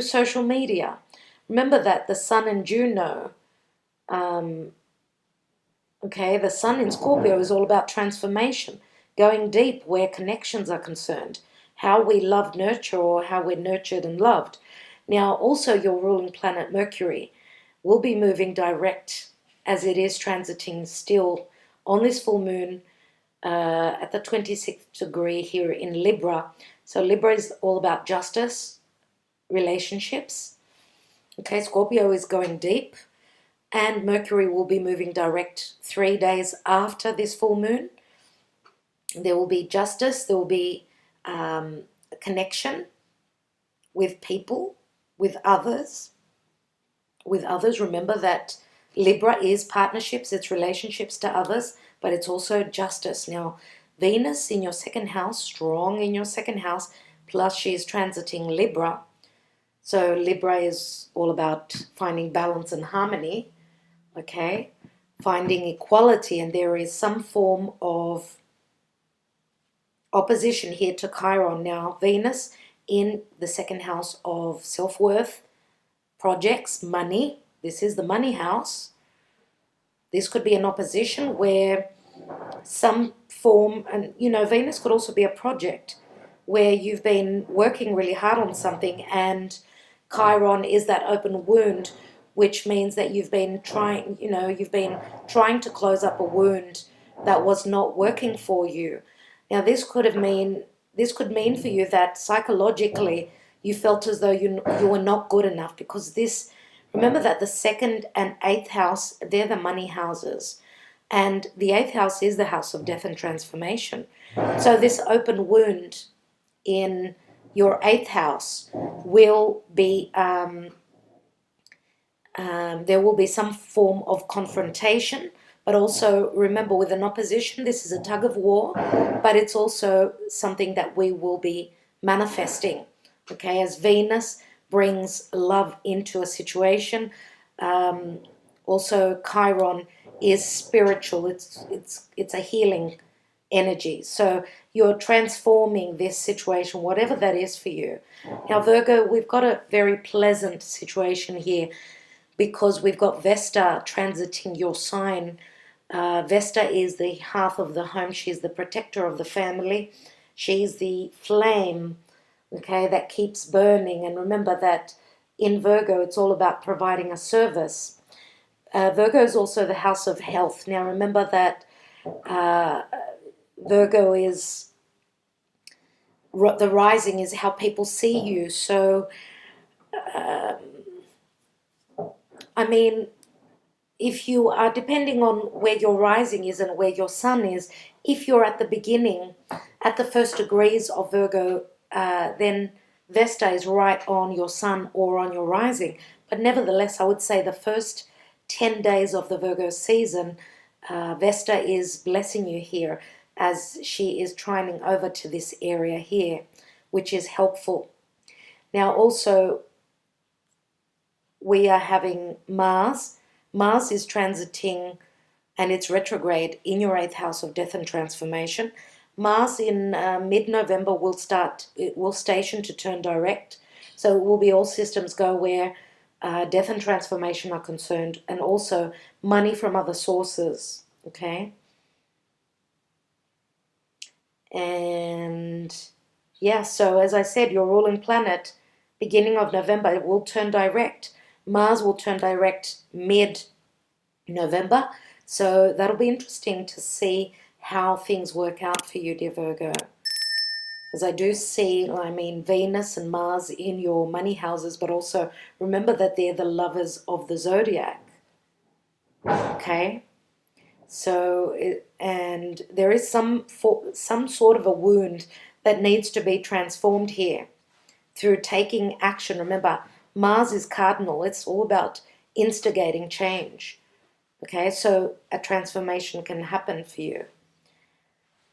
[SPEAKER 1] social media. Remember that the sun and Juno, okay, the sun in Scorpio is all about transformation, going deep where connections are concerned, how we love, nurture, or how we're nurtured and loved. Now, also your ruling planet Mercury will be moving direct as it is transiting still on this full moon at the 26th degree here in Libra. So Libra is all about justice, relationships. Okay, Scorpio is going deep, and Mercury will be moving direct 3 days after this full moon. There will be justice, there will be a connection with people, with others. Remember that Libra is partnerships, it's relationships to others, but it's also justice. Now, Venus in your 2nd house, strong in your 2nd house, plus she is transiting Libra. So Libra is all about finding balance and harmony, okay? Finding equality, and there is some form of opposition here to Chiron. Now, Venus in the 2nd house of self-worth, projects, money. This is the money house. This could be an opposition where some form, and you know, Venus could also be a project where you've been working really hard on something, and Chiron is that open wound, which means that you've been trying, you've been trying to close up a wound that was not working for you. Now, this could mean for you that psychologically you felt as though you were not good enough, because this, remember that the 2nd and 8th house, they're the money houses. And the 8th house is the house of death and transformation. So this open wound in your 8th house will be, there will be some form of confrontation. But also remember, with an opposition, this is a tug of war, but it's also something that we will be manifesting. Okay, as Venus brings love into a situation, also Chiron is spiritual. It's a healing energy. So you're transforming this situation, whatever that is for you. Now, Virgo, we've got a very pleasant situation here because we've got Vesta transiting your sign. Vesta is the hearth of the home. She's the protector of the family. She's the flame, okay, that keeps burning. And remember that in Virgo, it's all about providing a service. Virgo is also the house of health. Now, remember that Virgo is, the rising is how people see you. So, I mean, if you are, depending on where your rising is and where your sun is, if you're at the beginning, at the first degrees of Virgo, then Vesta is right on your sun or on your rising. But nevertheless, I would say the first 10 days of the Virgo season, Vesta is blessing you here as she is trining over to this area here, which is helpful. Now also, we are having Mars. Mars is transiting, and it's retrograde in your 8th house of death and transformation. Mars in mid-November will station to turn direct. So it will be all systems go where death and transformation are concerned, and also money from other sources, okay? And yeah, so as I said, your ruling planet, beginning of November, it will turn direct. Mars will turn direct mid-November. So that'll be interesting to see how things work out for you, dear Virgo. As I do see, I mean, Venus and Mars in your money houses, but also remember that they're the lovers of the zodiac. Okay? So, and there is some sort of a wound that needs to be transformed here through taking action. Remember, Mars is cardinal. It's all about instigating change. Okay, so a transformation can happen for you.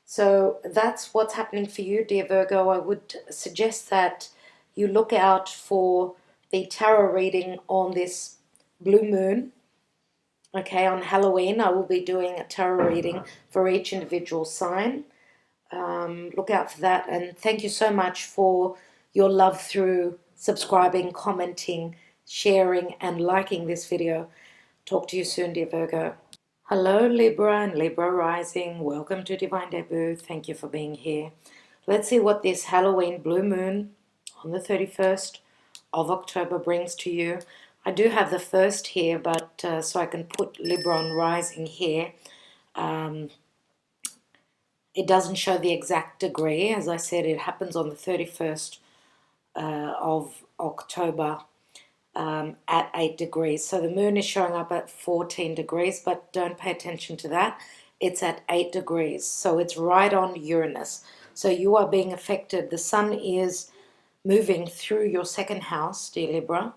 [SPEAKER 1] So that's what's happening for you, dear Virgo. I would suggest that you look out for the tarot reading on this blue moon. Okay, on Halloween, I will be doing a tarot reading for each individual sign. Look out for that. And thank you so much for your love through subscribing, commenting, sharing, and liking this video. Talk to you soon, dear Virgo. Hello, Libra and Libra rising. Welcome to Divine Debut. Thank you for being here. Let's see what this Halloween blue moon on the 31st of October brings to you. I do have the first here, but so I can put Libra on rising here. It doesn't show the exact degree. As I said, it happens on the 31st of October at 8 degrees. So the moon is showing up at 14 degrees, but don't pay attention to that. It's at 8 degrees. So it's right on Uranus. So you are being affected. The sun is moving through your 2nd house, dear Libra.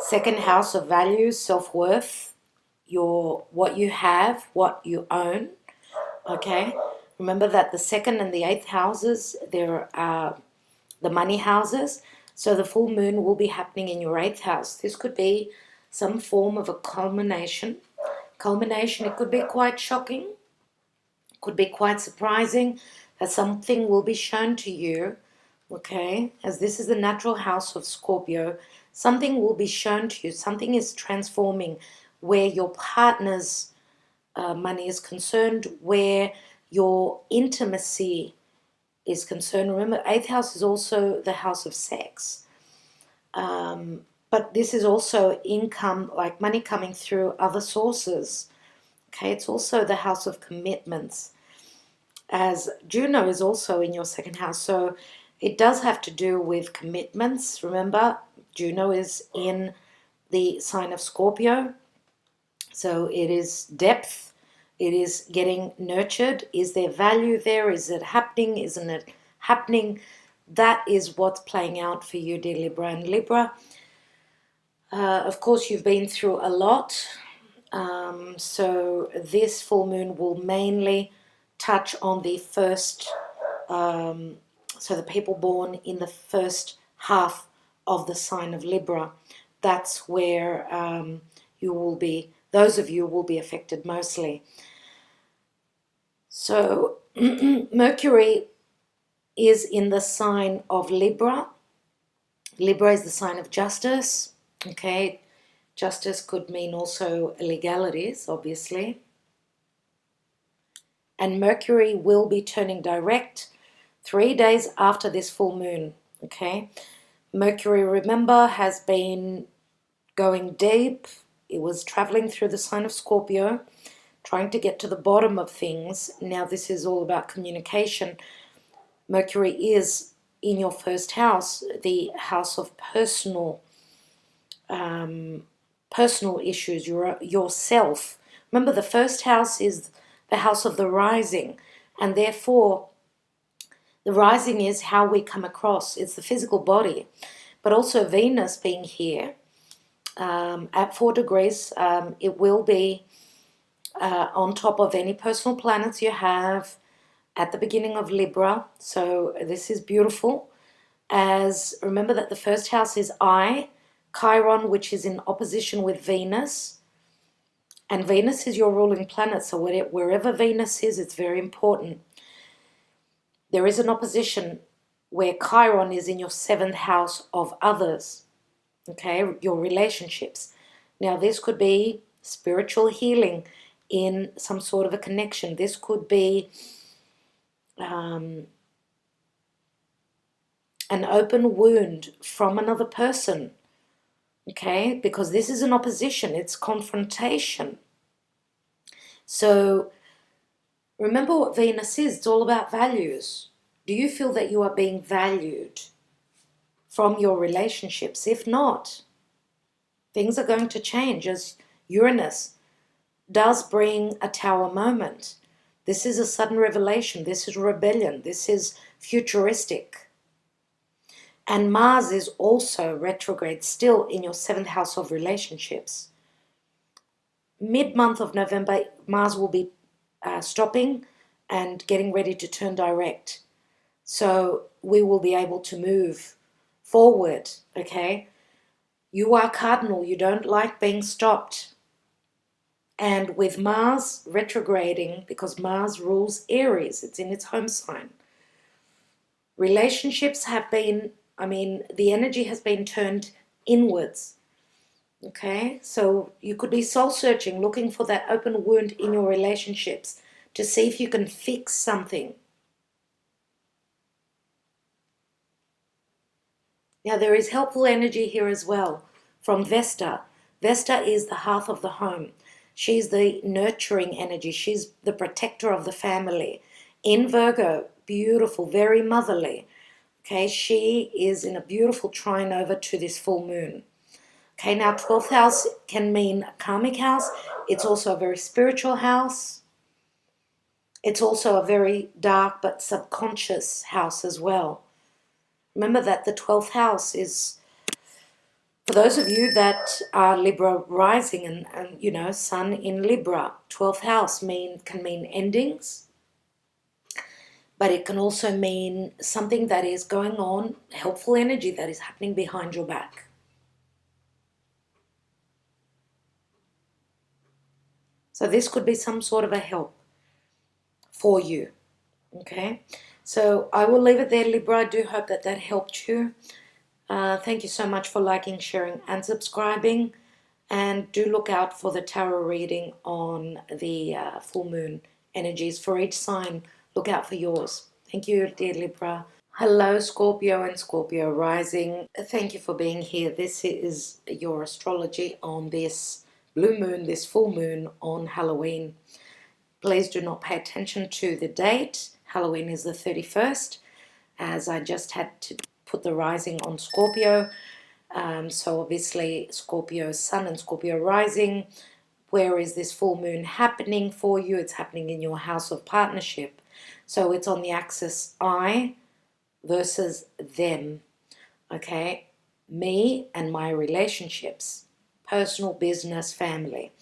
[SPEAKER 1] 2nd house of values, self-worth, what you have, what you own. Okay? Remember that the 2nd and the 8th houses, they're the money houses. So the full moon will be happening in your 8th house. This could be some form of a culmination. It could be quite shocking. It could be quite surprising that something will be shown to you. Okay? As this is the natural house of Scorpio, something will be shown to you. Something is transforming where your partner's money is concerned, where your intimacy is concerned. Remember, 8th house is also the house of sex. But this is also income, like money coming through other sources. Okay, it's also the house of commitments, as Juno is also in your 2nd house. So it does have to do with commitments. Remember, Juno is in the sign of Scorpio. So it is depth. It is getting nurtured. Is there value there? Is it happening? Isn't it happening? That is what's playing out for you, dear Libra. And Libra, of course, you've been through a lot. So this full moon will mainly touch on the first, so the people born in the first half of the sign of Libra. That's where you will be, those of you will be affected mostly. So Mercury is in the sign of Libra. Libra is the sign of justice. Okay, justice could mean also legalities, obviously. And Mercury will be turning direct 3 days after this full moon. Okay, Mercury, remember, has been going deep. It was traveling through the sign of Scorpio, trying to get to the bottom of things. Now this is all about communication. Mercury is in your 1st house, the house of personal issues, yourself. Remember, the 1st house is the house of the rising, and therefore the rising is how we come across. It's the physical body, but also Venus being here at 4 degrees, it will be on top of any personal planets you have at the beginning of Libra. So this is beautiful, as remember that the 1st house is Chiron, which is in opposition with Venus, and Venus is your ruling planet. So wherever Venus is, it's very important. There is an opposition where Chiron is in your 7th house of others, okay, your relationships. Now this could be spiritual healing in some sort of a connection. This could be an open wound from another person, okay, because this is an opposition, it's confrontation. So remember what Venus is. It's all about values. Do you feel that you are being valued from your relationships? If not, things are going to change, as Uranus does bring a Tower moment. This is a sudden revelation. This is rebellion. This is futuristic. And Mars is also retrograde, still in your 7th house of relationships. Mid-month of November, Mars will be stopping and getting ready to turn direct. So we will be able to move forward, okay? You are cardinal. You don't like being stopped. And with Mars retrograding, because Mars rules Aries, it's in its home sign, relationships have been, the energy has been turned inwards. Okay, so you could be soul searching, looking for that open wound in your relationships to see if you can fix something. Now there is helpful energy here as well from Vesta. Vesta is the hearth of the home. She's the nurturing energy. She's the protector of the family. In Virgo, beautiful, very motherly. Okay, she is in a beautiful trine over to this full moon. Okay, now 12th house can mean a karmic house. It's also a very spiritual house. It's also a very dark but subconscious house as well. Remember that the 12th house is, for those of you that are Libra rising and Sun in Libra, 12th house can mean endings, but it can also mean something that is going on, helpful energy that is happening behind your back. So this could be some sort of a help for you, okay? So I will leave it there, Libra. I do hope that helped you. Thank you so much for liking, sharing, and subscribing. And do look out for the tarot reading on the full moon energies for each sign. Look out for yours. Thank you, dear Libra. Hello, Scorpio and Scorpio rising. Thank you for being here. This is your astrology on this blue moon, this full moon on Halloween. Please do not pay attention to the date. Halloween is the 31st, as I just had to put the rising on Scorpio. So obviously Scorpio sun and Scorpio rising. Where is this full moon happening for you? It's happening in your house of partnership. So it's on the axis I versus them, okay? Me and my relationships, personal, business, family,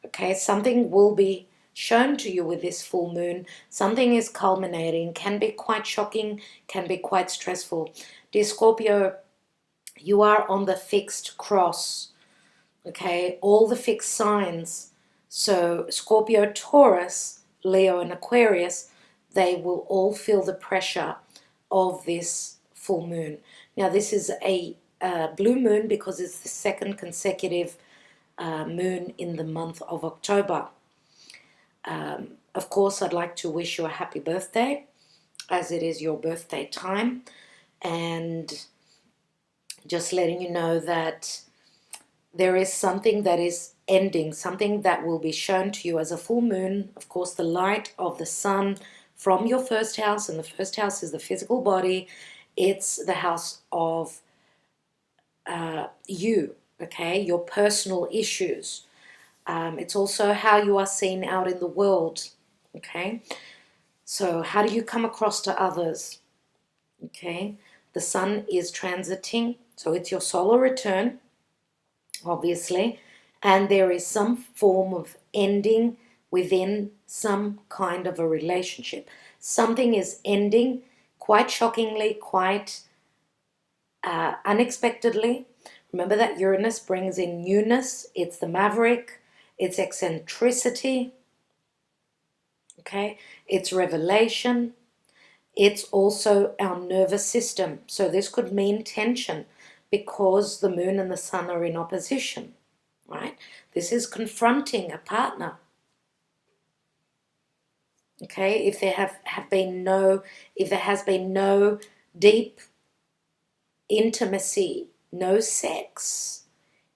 [SPEAKER 1] okay? Something will be shown to you with this full moon. Something is culminating, can be quite shocking, can be quite stressful. Dear Scorpio, you are on the fixed cross, okay? All the fixed signs. So Scorpio, Taurus, Leo and Aquarius, they will all feel the pressure of this full moon. Now this is a blue moon because it's the second consecutive moon in the month of October. Of course, I'd like to wish you a happy birthday, as it is your birthday time, and just letting you know that there is something that is ending, something that will be shown to you as a full moon. Of course, the light of the sun from your first house, and the first house is the physical body. It's the house of you, okay, your personal issues. It's also how you are seen out in the world, okay? So how do you come across to others, okay? The sun is transiting, so it's your solar return, obviously, and there is some form of ending within some kind of a relationship. Something is ending quite shockingly, quite unexpectedly. Remember that Uranus brings in newness. It's the maverick. It's eccentricity. Okay? It's revelation. It's also our nervous system. So this could mean tension because the moon and the sun are in opposition, right? This is confronting a partner. Okay? If there has been no deep intimacy, no sex,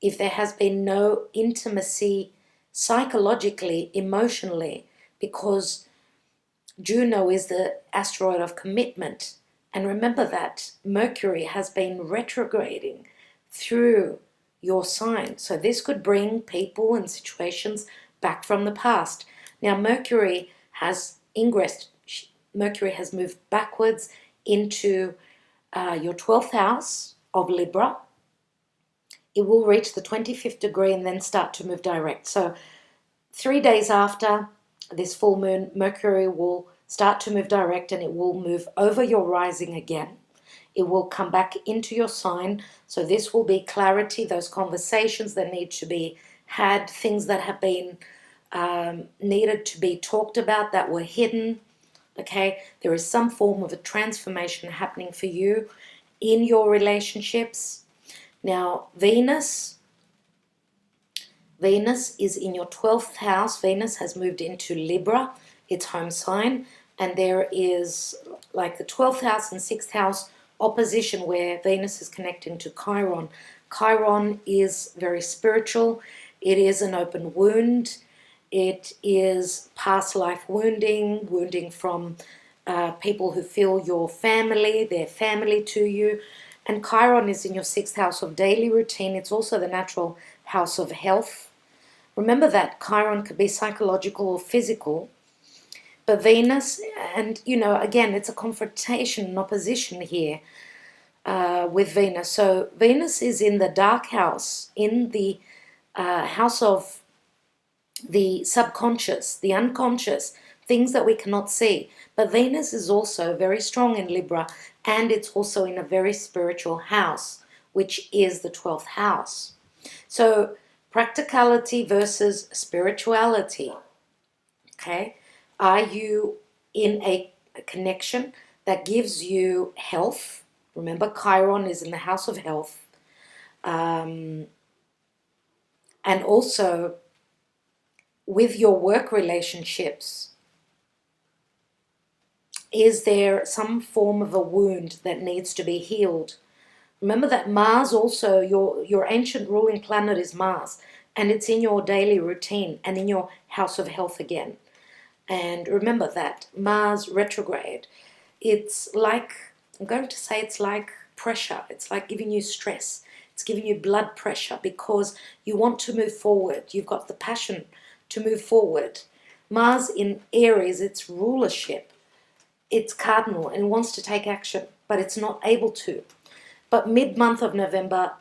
[SPEAKER 1] if there has been no intimacy psychologically, emotionally, because Juno is the asteroid of commitment. And remember that Mercury has been retrograding through your sign. So this could bring people and situations back from the past. Now Mercury has ingressed, Mercury has moved backwards into your 12th house of Libra. It will reach the 25th degree and then start to move direct. So 3 days after this full moon, Mercury will start to move direct, and it will move over your rising again. It will come back into your sign. So this will be clarity, those conversations that need to be had, things that have been needed to be talked about that were hidden. Okay, there is some form of a transformation happening for you in your relationships. Now, Venus is in your 12th house. Venus has moved into Libra, its home sign, and there is like the 12th house and 6th house opposition where Venus is connecting to Chiron. Chiron is very spiritual. It is an open wound. It is past life wounding from people who feel your family, their family to you. And Chiron is in your 6th house of daily routine. It's also the natural house of health. Remember that Chiron could be psychological or physical. But Venus, and again, it's a confrontation, an opposition here with Venus. So Venus is in the dark house, in the house of the subconscious, the unconscious, things that we cannot see. But Venus is also very strong in Libra, and it's also in a very spiritual house, which is the 12th house. So practicality versus spirituality. Okay? Are you in a connection that gives you health? Remember, Chiron is in the house of health. And also with your work relationships, Is there some form of a wound that needs to be healed? Remember that Mars also, your ancient ruling planet is Mars, and it's in your daily routine and in your house of health again. And remember that Mars retrograde, it's like, I'm going to say it's like pressure. It's like giving you stress. It's giving you blood pressure because you want to move forward. You've got the passion to move forward. Mars in Aries, it's rulership. It's cardinal and wants to take action, but it's not able to. But mid-month of November,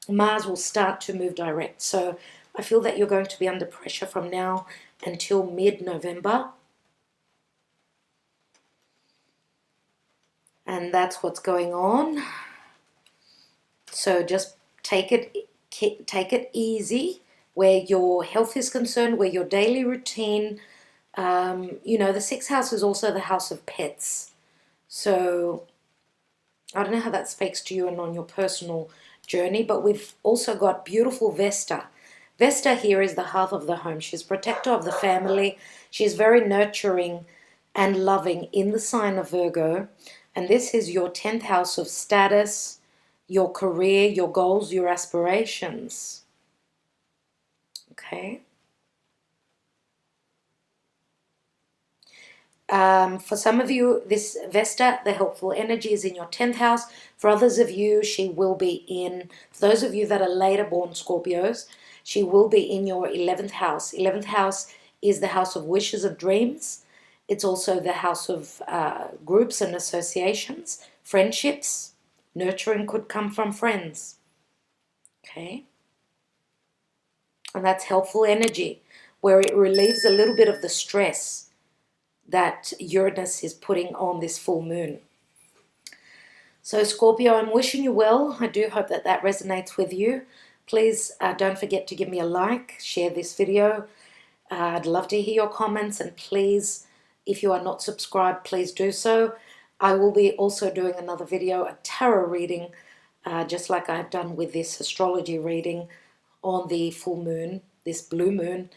[SPEAKER 1] Mars will start to move direct. So I feel that you're going to be under pressure from now until mid-November. And that's what's going on. So just take it easy where your health is concerned, where your daily routine. You know, the sixth house is also the house of pets. So I don't know how that speaks to you and on your personal journey, but we've also got beautiful Vesta. Vesta here is the hearth of the home. She's protector of the family. She's very nurturing and loving in the sign of Virgo. And this is your 10th house of status, your career, your goals, your aspirations. Okay. For some of you, this Vesta, the helpful energy is in your 10th house. For others of you, she will be in, for those of you that are later born Scorpios, she will be in your 11th house. 11th house is the house of wishes and dreams. It's also the house of groups and associations, friendships. Nurturing could come from friends. Okay. And that's helpful energy, where it relieves a little bit of the stress that Uranus is putting on this full moon. So Scorpio, I'm wishing you well. I do hope that that resonates with you. Please don't forget to give me a like, share this video. I'd love to hear your comments, and please, if you are not subscribed, please do so. I will be also doing another video, a tarot reading, just like I've done with this astrology reading on the full moon, this blue moon,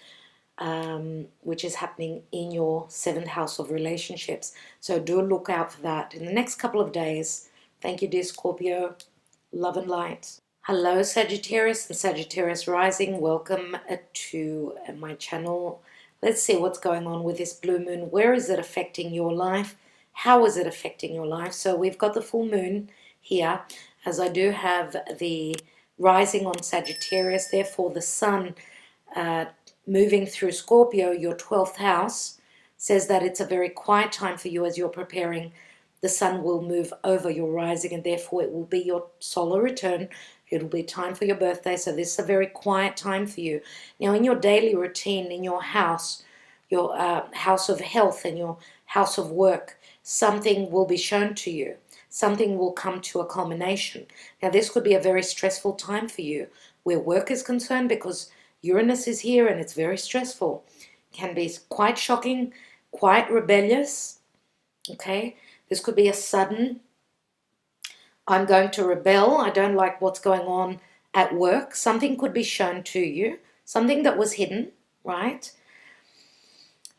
[SPEAKER 1] which is happening in your 7th house of relationships. So do look out for that in the next couple of days. Thank you, dear Scorpio. Love and light. Hello, Sagittarius and Sagittarius rising. Welcome to my channel. Let's see what's going on with this blue moon. Where is it affecting your life? How is it affecting your life? So we've got the full moon here, as I do have the rising on Sagittarius. Therefore, the sun moving through Scorpio, your 12th house, says that it's a very quiet time for you as you're preparing. The sun will move over your rising, and therefore it will be your solar return. It'll be time for your birthday, so this is a very quiet time for you. Now, in your daily routine, in your house of health and your house of work, something will be shown to you. Something will come to a culmination. Now, this could be a very stressful time for you where work is concerned, because Uranus is here and it's very stressful. Can be quite shocking, quite rebellious. Okay, this could be a sudden, I'm going to rebel, I don't like what's going on at work. Something could be shown to you, something that was hidden, right?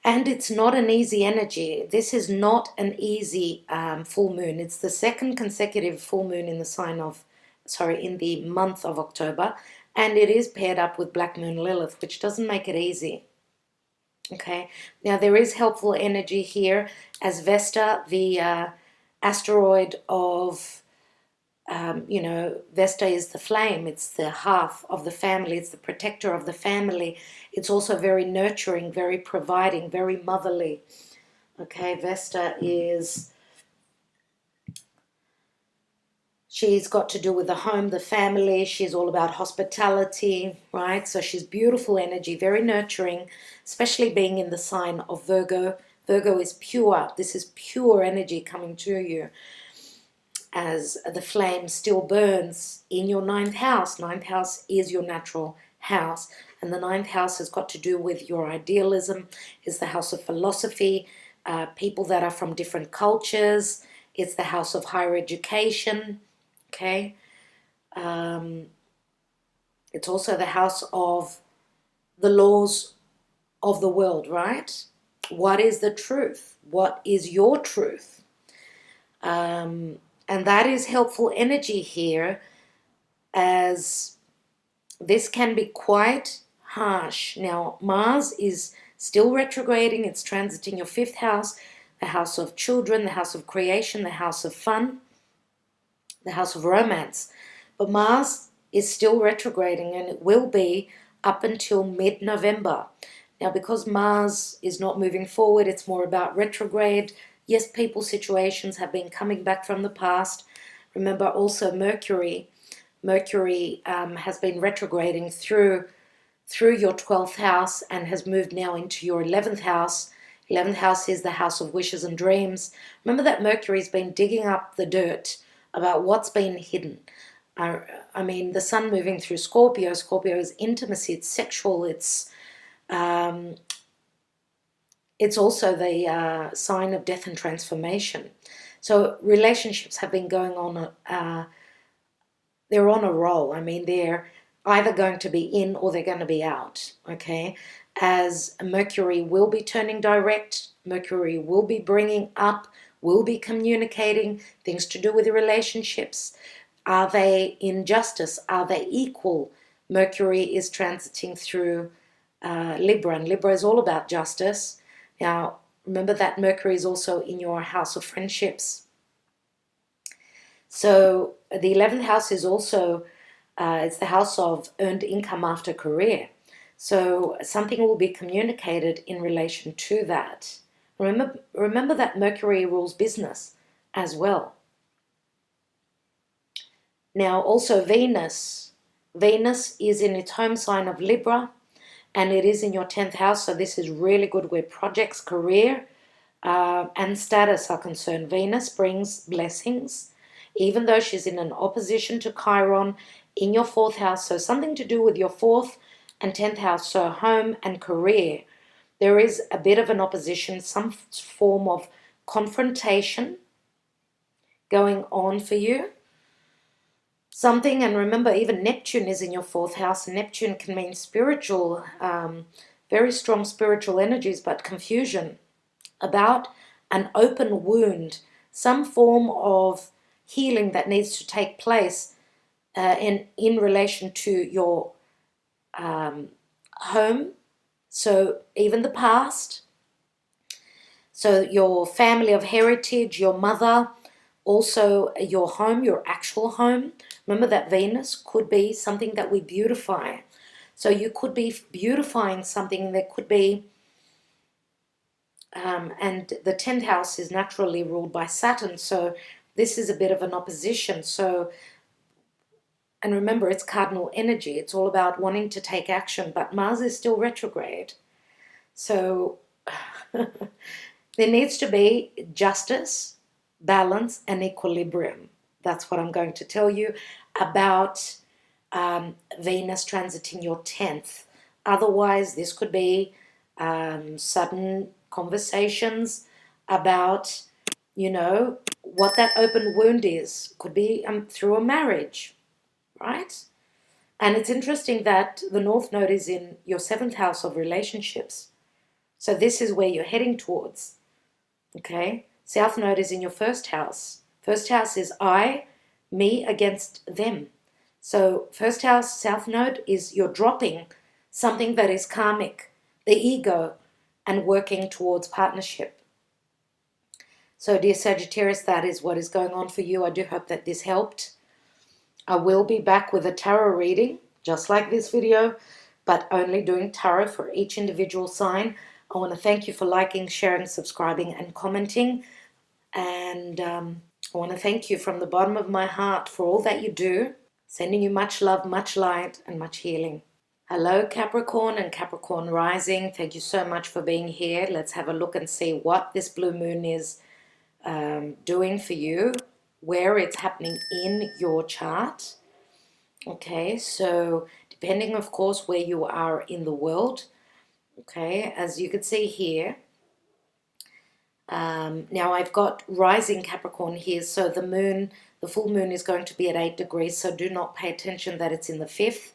[SPEAKER 1] And it's not an easy energy. This is not an easy full moon. It's the second consecutive full moon in the sign of, in the month of October. And it is paired up with Black Moon Lilith, which doesn't make it easy. Okay, now there is helpful energy here as Vesta, the asteroid of, Vesta is the flame. It's the hearth of the family. It's the protector of the family. It's also very nurturing, very providing, very motherly. Okay, Vesta is, she's got to do with the home, the family. She's all about hospitality, right? So she's beautiful energy, very nurturing, especially being in the sign of Virgo. Virgo is pure. This is pure energy coming to you as the flame still burns in your 9th house. 9th house is your natural house. And the 9th house has got to do with your idealism. It's the house of philosophy, people that are from different cultures. It's the house of higher education. Okay, it's also the house of the laws of the world, right? What is the truth? What is your truth? And that is helpful energy here, as this can be quite harsh. Now, Mars is still retrograding. It's transiting your 5th house, the house of children, the house of creation, the house of fun, the house of romance. But Mars is still retrograding, and it will be up until mid-November. Now, because Mars is not moving forward, it's more about retrograde. Yes, people, situations have been coming back from the past. Remember also Mercury. Mercury has been retrograding through your 12th house and has moved now into your 11th house. 11th house is the house of wishes and dreams. Remember that Mercury's been digging up the dirt about what's been hidden. I mean, the sun moving through Scorpio. Scorpio is intimacy, it's sexual, it's also the sign of death and transformation. So relationships have been going on, they're on a roll. I mean, they're either going to be in or they're going to be out, okay? As Mercury will be turning direct, Mercury will be bringing up, will be communicating things to do with the relationships. Are they in justice? Are they equal? Mercury is transiting through Libra, and Libra is all about justice. Now, remember that Mercury is also in your house of friendships. So the 11th house is also, it's the house of earned income after career. So something will be communicated in relation to that. Remember that Mercury rules business as well. Now also Venus. Venus is in its home sign of Libra, and it is in your 10th house, so this is really good where projects, career, and status are concerned. Venus brings blessings, even though she's in an opposition to Chiron in your 4th house, so something to do with your 4th and 10th house, so home and career. There is a bit of an opposition, some form of confrontation going on for you. Something, and remember, even Neptune is in your 4th house. Neptune can mean spiritual, very strong spiritual energies, but confusion about an open wound, some form of healing that needs to take place in relation to your home. So even the past, so your family of heritage, your mother, also your home, your actual home. Remember that Venus could be something that we beautify. So you could be beautifying something that could be, and the 10th house is naturally ruled by Saturn. So this is a bit of an opposition. So, and remember, it's cardinal energy. It's all about wanting to take action, but Mars is still retrograde. So there needs to be justice, balance, and equilibrium. That's what I'm going to tell you about Venus transiting your 10th. Otherwise, this could be sudden conversations about, you know, what that open wound is. Could be through a marriage, right? And it's interesting that the North Node is in your 7th house of relationships. So this is where you're heading towards, okay? South Node is in your 1st house. 1st house is I, me against them. So 1st house, South Node, is you're dropping something that is karmic, the ego, and working towards partnership. So dear Sagittarius, that is what is going on for you. I do hope that this helped. I will be back with a tarot reading, just like this video, but only doing tarot for each individual sign. I want to thank you for liking, sharing, subscribing, and commenting. And I want to thank you from the bottom of my heart for all that you do. Sending you much love, much light, and much healing. Hello, Capricorn and Capricorn rising. Thank you so much for being here. Let's have a look and see what this blue moon is doing for you, where it's happening in your chart. Okay, so depending, of course, where you are in the world. Okay, as you can see here, now I've got rising Capricorn here, so the moon, the full moon is going to be at 8 degrees, so do not pay attention that it's in the 5th.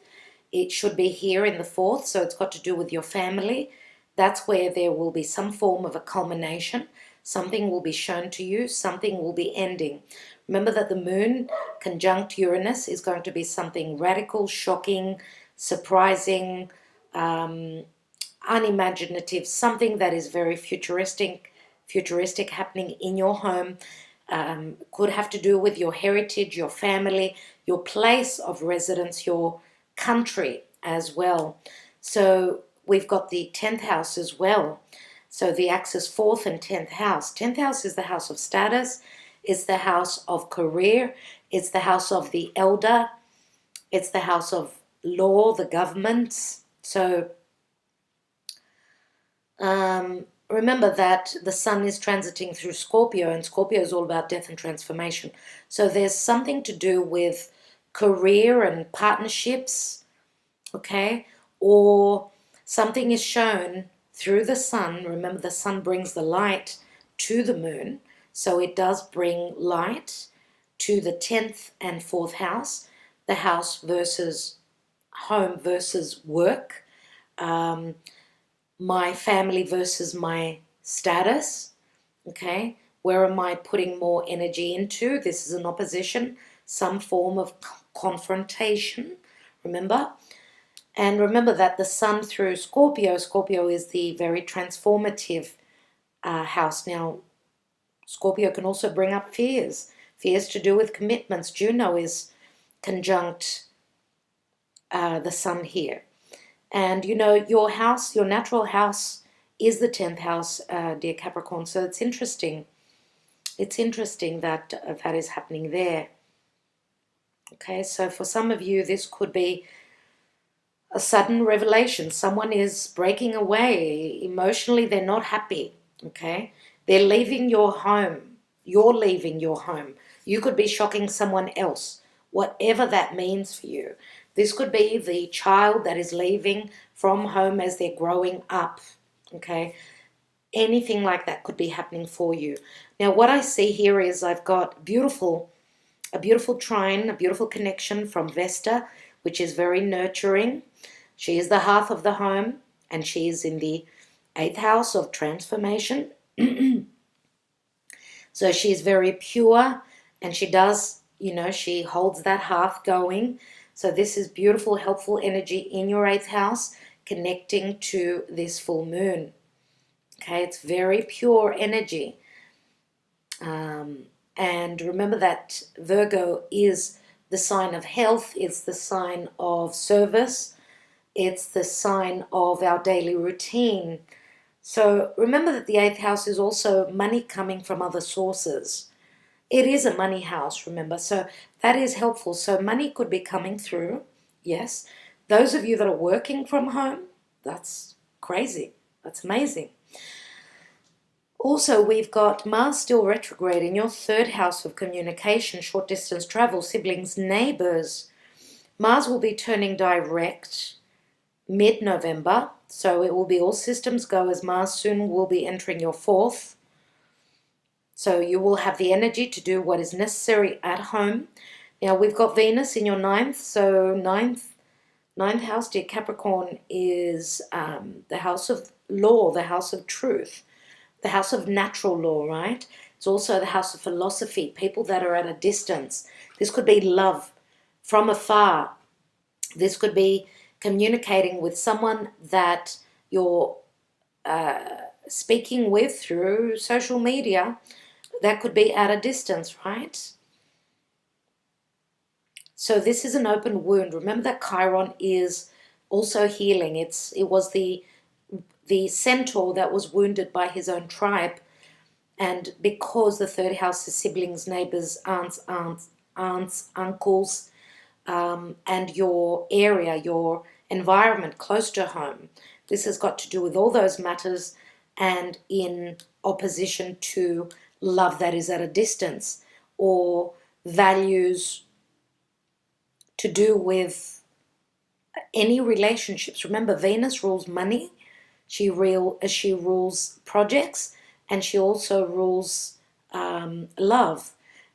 [SPEAKER 1] It should be here in the 4th, so it's got to do with your family. That's where there will be some form of a culmination. Something will be shown to you. Something will be ending. Remember that the moon conjunct Uranus is going to be something radical, shocking, surprising, unimaginative, something that is very futuristic happening in your home. Could have to do with your heritage, your family, your place of residence, your country as well. So we've got the 10th house as well. So the axis 4th and 10th house. 10th house is the house of status. It's the house of career. It's the house of the elder. It's the house of law, the governments. So remember that the sun is transiting through Scorpio, and Scorpio is all about death and transformation. So there's something to do with career and partnerships, okay? Or something is shown through the sun. Remember, the sun brings the light to the moon, so it does bring light to the 10th and 4th house, the house versus home versus work, my family versus my status, okay? Where am I putting more energy into? This is an opposition, some form of confrontation, remember? And remember that the sun through Scorpio, Scorpio is the very transformative house. Now, Scorpio can also bring up fears to do with commitments. Juno is conjunct the sun here. And, you know, your house, your natural house is the 10th house, dear Capricorn. So it's interesting. It's interesting that that is happening there. Okay, so for some of you, this could be a sudden revelation. Someone is breaking away. Emotionally, they're not happy, okay? They're leaving your home. You're leaving your home. You could be shocking someone else, whatever that means for you. This could be the child that is leaving from home as they're growing up, okay? Anything like that could be happening for you. Now, what I see here is I've got a beautiful trine, a beautiful connection from Vesta, which is very nurturing. She is the hearth of the home, and she is in the 8th house of transformation. So she's very pure, and she does, you know, she holds that hearth going. So this is beautiful, helpful energy in your 8th house connecting to this full moon. Okay, it's very pure energy. And remember that Virgo is the sign of health, it's the sign of service, it's the sign of our daily routine. So remember that the 8th house is also money coming from other sources. It is a money house, remember, so that is helpful. So money could be coming through, yes. Those of you that are working from home, that's crazy, that's amazing. Also, we've got Mars still retrograde in your 3rd house of communication, short distance travel, siblings, neighbors. Mars will be turning direct mid-November, so it will be all systems go as Mars soon will be entering your 4th. So you will have the energy to do what is necessary at home. Now, we've got Venus in your 9th, so 9th house, dear Capricorn, is the house of law, the house of truth, the house of natural law, right? It's also the house of philosophy, people that are at a distance. This could be love from afar. This could be communicating with someone that you're speaking with through social media. That could be at a distance, right? So this is an open wound. Remember that Chiron is also healing. It was the centaur that was wounded by his own tribe, and because the 3rd house is siblings, neighbors, aunts, uncles, and your area, your environment close to home, this has got to do with all those matters, and in opposition to love that is at a distance, or values to do with any relationships. Remember, Venus rules money, she rules projects, and she also rules love.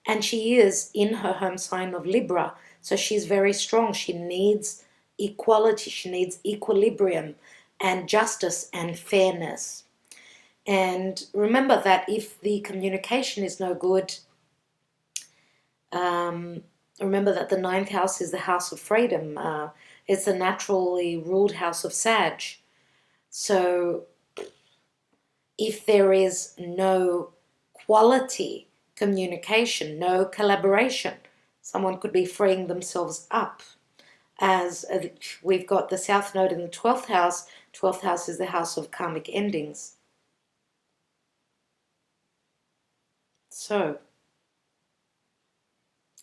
[SPEAKER 1] And she is in her home sign of Libra, so she's very strong. She needs equality, she needs equilibrium and justice and fairness. And remember that if the communication is no good, remember that the ninth house is the house of freedom. It's the naturally ruled house of Sag. So if there is no quality communication, no collaboration, someone could be freeing themselves up. As we've got the South Node in the 12th house. 12th house is the house of karmic endings. So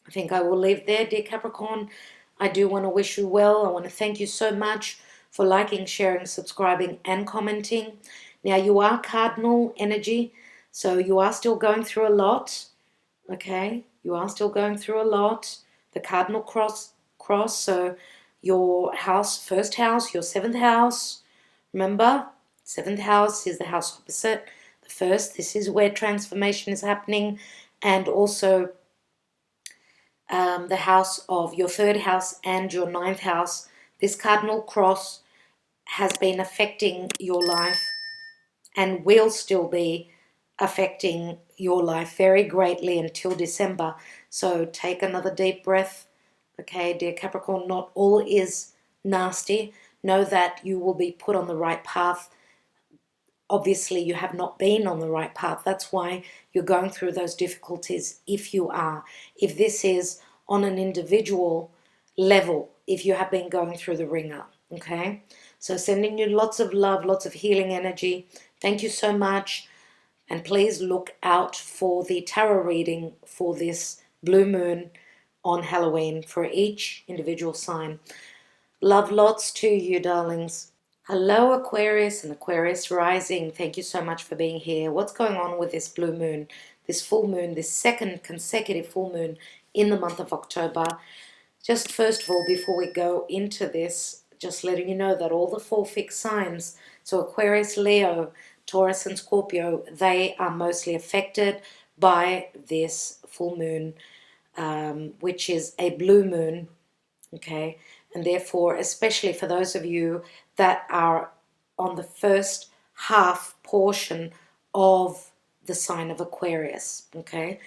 [SPEAKER 1] I think I will leave there, dear Capricorn. I do want to wish you well. I want to thank you so much for liking, sharing, subscribing, and commenting. Now, you are cardinal energy, so you are still going through a lot, okay? You are still going through a lot. The cardinal cross, so your house, first house, your seventh house. Remember, seventh house is the house opposite. The first, this is where transformation is happening, and also the house of your third house and your ninth house. This cardinal cross has been affecting your life and will still be affecting your life very greatly until December. So take another deep breath. Okay, dear Capricorn, not all is nasty. Know that you will be put on the right path. Obviously, you have not been on the right path. That's why you're going through those difficulties if you are. If this is on an individual level, if you have been going through the ringer, okay? So sending you lots of love, lots of healing energy. Thank you so much. And please look out for the tarot reading for this blue moon on Halloween for each individual sign. Love lots to you, darlings. Hello, Aquarius and Aquarius rising. Thank you so much for being here. What's going on with this blue moon, this full moon, this second consecutive full moon in the month of October? Just first of all, before we go into this, just letting you know that all the four fixed signs, so Aquarius, Leo, Taurus and Scorpio, they are mostly affected by this full moon, which is a blue moon, okay? And therefore, especially for those of you that are on the first half portion of the sign of Aquarius, okay?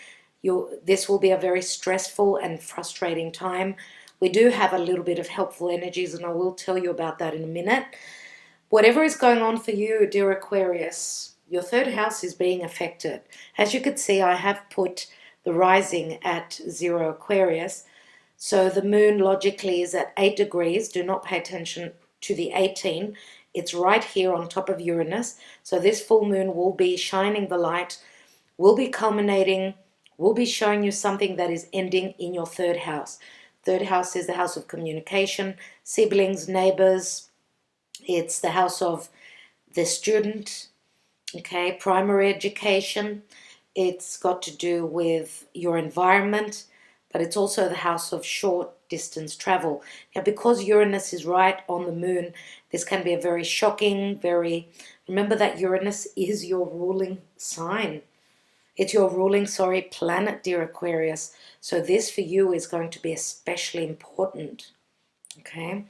[SPEAKER 1] This will be a very stressful and frustrating time. We do have a little bit of helpful energies, and I will tell you about that in a minute. Whatever is going on for you, dear Aquarius, your third house is being affected. As you can see, I have put the rising at 0 Aquarius. So the moon logically is at 8 degrees. Do not pay attention to the 18. It's right here on top of Uranus. So this full moon will be shining the light, will be culminating, will be showing you something that is ending in your third house. Third house is the house of communication, siblings, neighbors. It's the house of the student, okay, primary education. It's got to do with your environment, but it's also the house of short distance travel. Now, because Uranus is right on the moon, this can be a very shocking, remember that Uranus is your ruling sign. It's your ruling, planet, dear Aquarius. So this for you is going to be especially important, okay?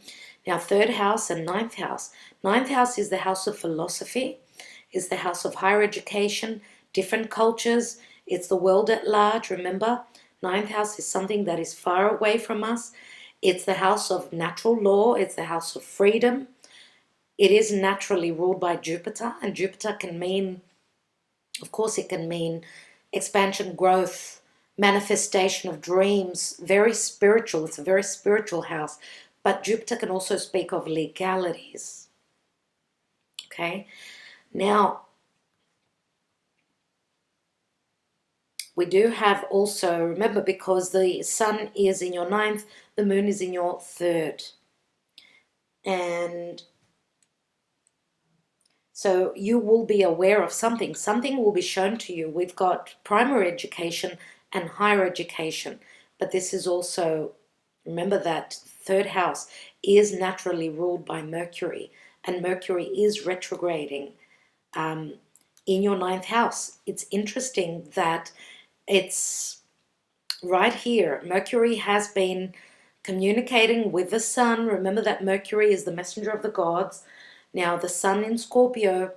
[SPEAKER 1] Now, third house and ninth house. Ninth house is the house of philosophy, is the house of higher education, different cultures. It's the world at large, remember? Ninth house is something that is far away from us. It's the house of natural law. It's the house of freedom. It is naturally ruled by Jupiter, and Jupiter can mean, of course, it can mean expansion, growth, manifestation of dreams, very spiritual. It's a very spiritual house. But Jupiter can also speak of legalities. Okay? Now, we do have also, remember, because the sun is in your ninth, the moon is in your third. And so you will be aware of something. Something will be shown to you. We've got primary education and higher education. But this is also, remember that third house is naturally ruled by Mercury. And Mercury is retrograding in your ninth house. It's interesting that it's right here. Mercury has been communicating with the sun. Remember that Mercury is the messenger of the gods. Now, the sun in Scorpio,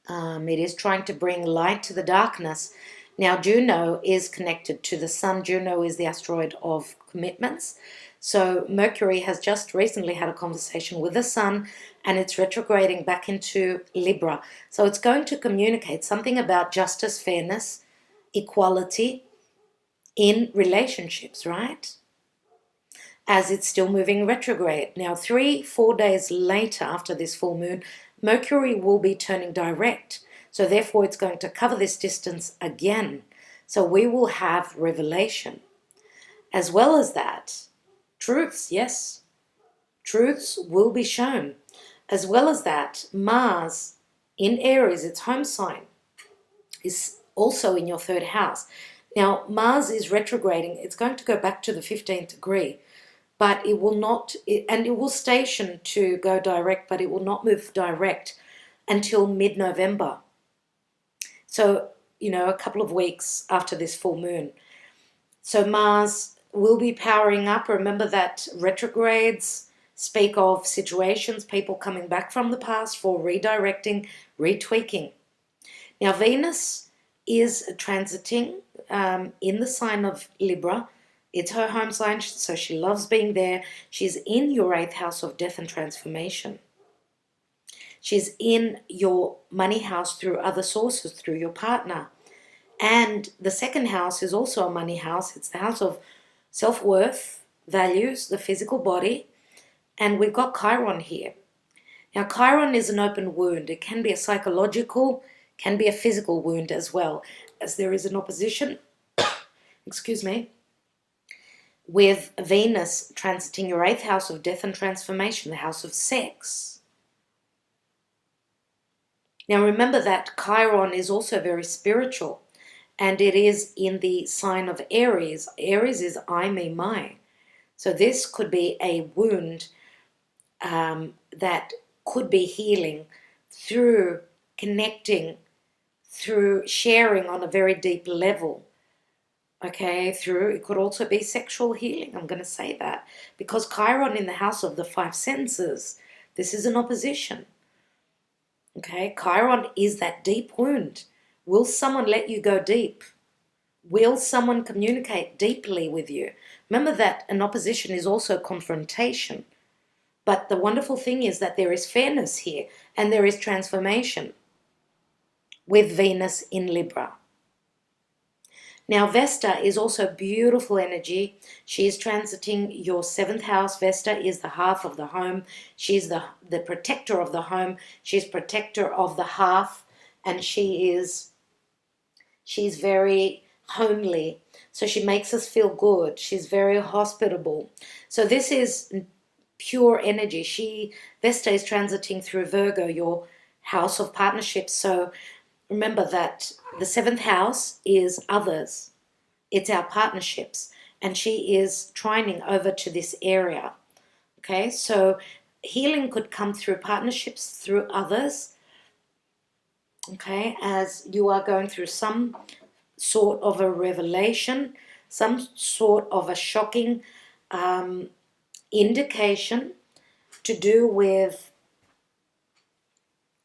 [SPEAKER 1] It is trying to bring light to the darkness. Now, Juno is connected to the sun. Juno is the asteroid of commitments. So Mercury has just recently had a conversation with the sun, and it's retrograding back into Libra. So it's going to communicate something about justice, fairness, equality in relationships, right? As it's still moving retrograde. Now, 3-4 days later after this full moon, Mercury will be turning direct. So therefore, it's going to cover this distance again. So we will have revelation. As well as that, truths, yes, truths will be shown. As well as that, Mars in Aries, its home sign, is also in your 3rd house. Now, Mars is retrograding. It's going to go back to the 15th degree, but it will not, and it will station to go direct, but it will not move direct until mid-November. So, a couple of weeks after this full moon. So Mars will be powering up. Remember that retrogrades speak of situations, people coming back from the past for redirecting, retweaking. Now, Venus is transiting in the sign of Libra. It's her home sign, so she loves being there. She's in your 8th house of death and transformation. She's in your money house through other sources, through your partner. And the 2nd house is also a money house. It's the house of self-worth, values, the physical body. And we've got Chiron here. Now, Chiron is an open wound. It can be a psychological, can be a physical wound as well, as there is an opposition, excuse me, with Venus transiting your 8th house of death and transformation, the house of sex. Now, remember that Chiron is also very spiritual, and it is in the sign of Aries. Aries is I, me, my. So this could be a wound that could be healing through connecting, through sharing on a very deep level. Okay, it could also be sexual healing, I'm going to say that. Because Chiron in the house of the 5 senses, this is an opposition. Okay, Chiron is that deep wound. Will someone let you go deep? Will someone communicate deeply with you? Remember that an opposition is also confrontation. But the wonderful thing is that there is fairness here and there is transformation with Venus in Libra. Now, Vesta is also beautiful energy. She is transiting your 7th house. Vesta is the hearth of the home. She's the protector of the home. She's protector of the hearth, and she's very homely. So she makes us feel good. She's very hospitable. So this is pure energy. Vesta is transiting through Virgo, your house of partnerships. So remember that the 7th house is others. It's our partnerships. And she is trining over to this area. Okay, so healing could come through partnerships, through others. Okay, as you are going through some sort of a revelation, some sort of a shocking indication to do with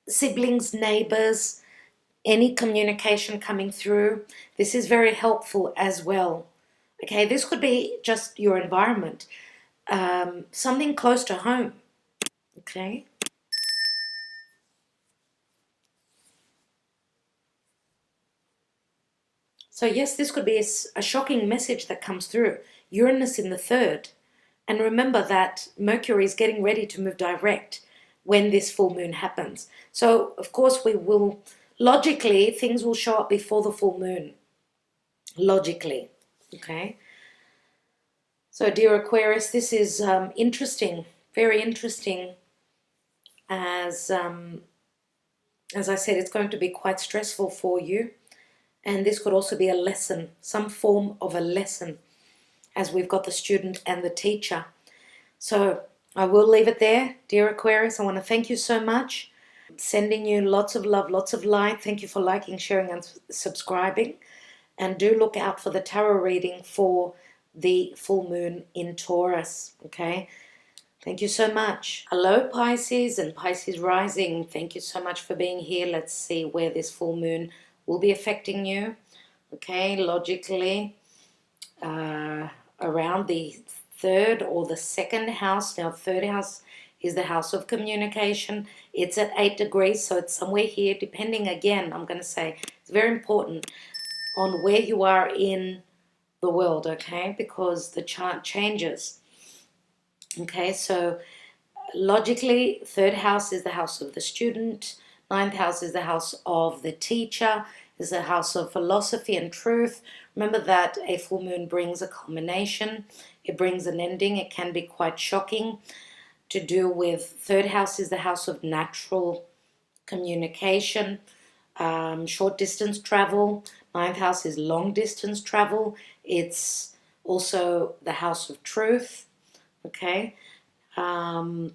[SPEAKER 1] siblings, neighbors, any communication coming through. This is very helpful as well. Okay, this could be just your environment, something close to home. Okay. So yes, this could be a shocking message that comes through. Uranus in the 3rd. And remember that Mercury is getting ready to move direct when this full moon happens. So, of course, logically, things will show up before the full moon. Logically, okay? So, dear Aquarius, this is interesting, very interesting. As I said, it's going to be quite stressful for you. And this could also be a lesson, some form of a lesson, as we've got the student and the teacher. So I will leave it there, dear Aquarius. I want to thank you so much. Sending you lots of love, lots of light. Thank you for liking, sharing, and subscribing. And do look out for the tarot reading for the full moon in Taurus, okay? Thank you so much. Hello, Pisces and Pisces rising. Thank you so much for being here. Let's see where this full moon will be affecting you. Okay, logically, around the third or the second house. Now, third house is the house of communication. It's at 8 degrees, so it's somewhere here, depending, again, I'm going to say, it's very important on where you are in the world, okay, because the chart changes. Okay, so logically, third house is the house of the student, ninth house is the house of the teacher, is the house of philosophy and truth. Remember that a full moon brings a culmination, it brings an ending. It can be quite shocking to do with. Third house is the house of natural communication, short distance travel. Ninth house is long distance travel. It's also the house of truth. Okay. Ninth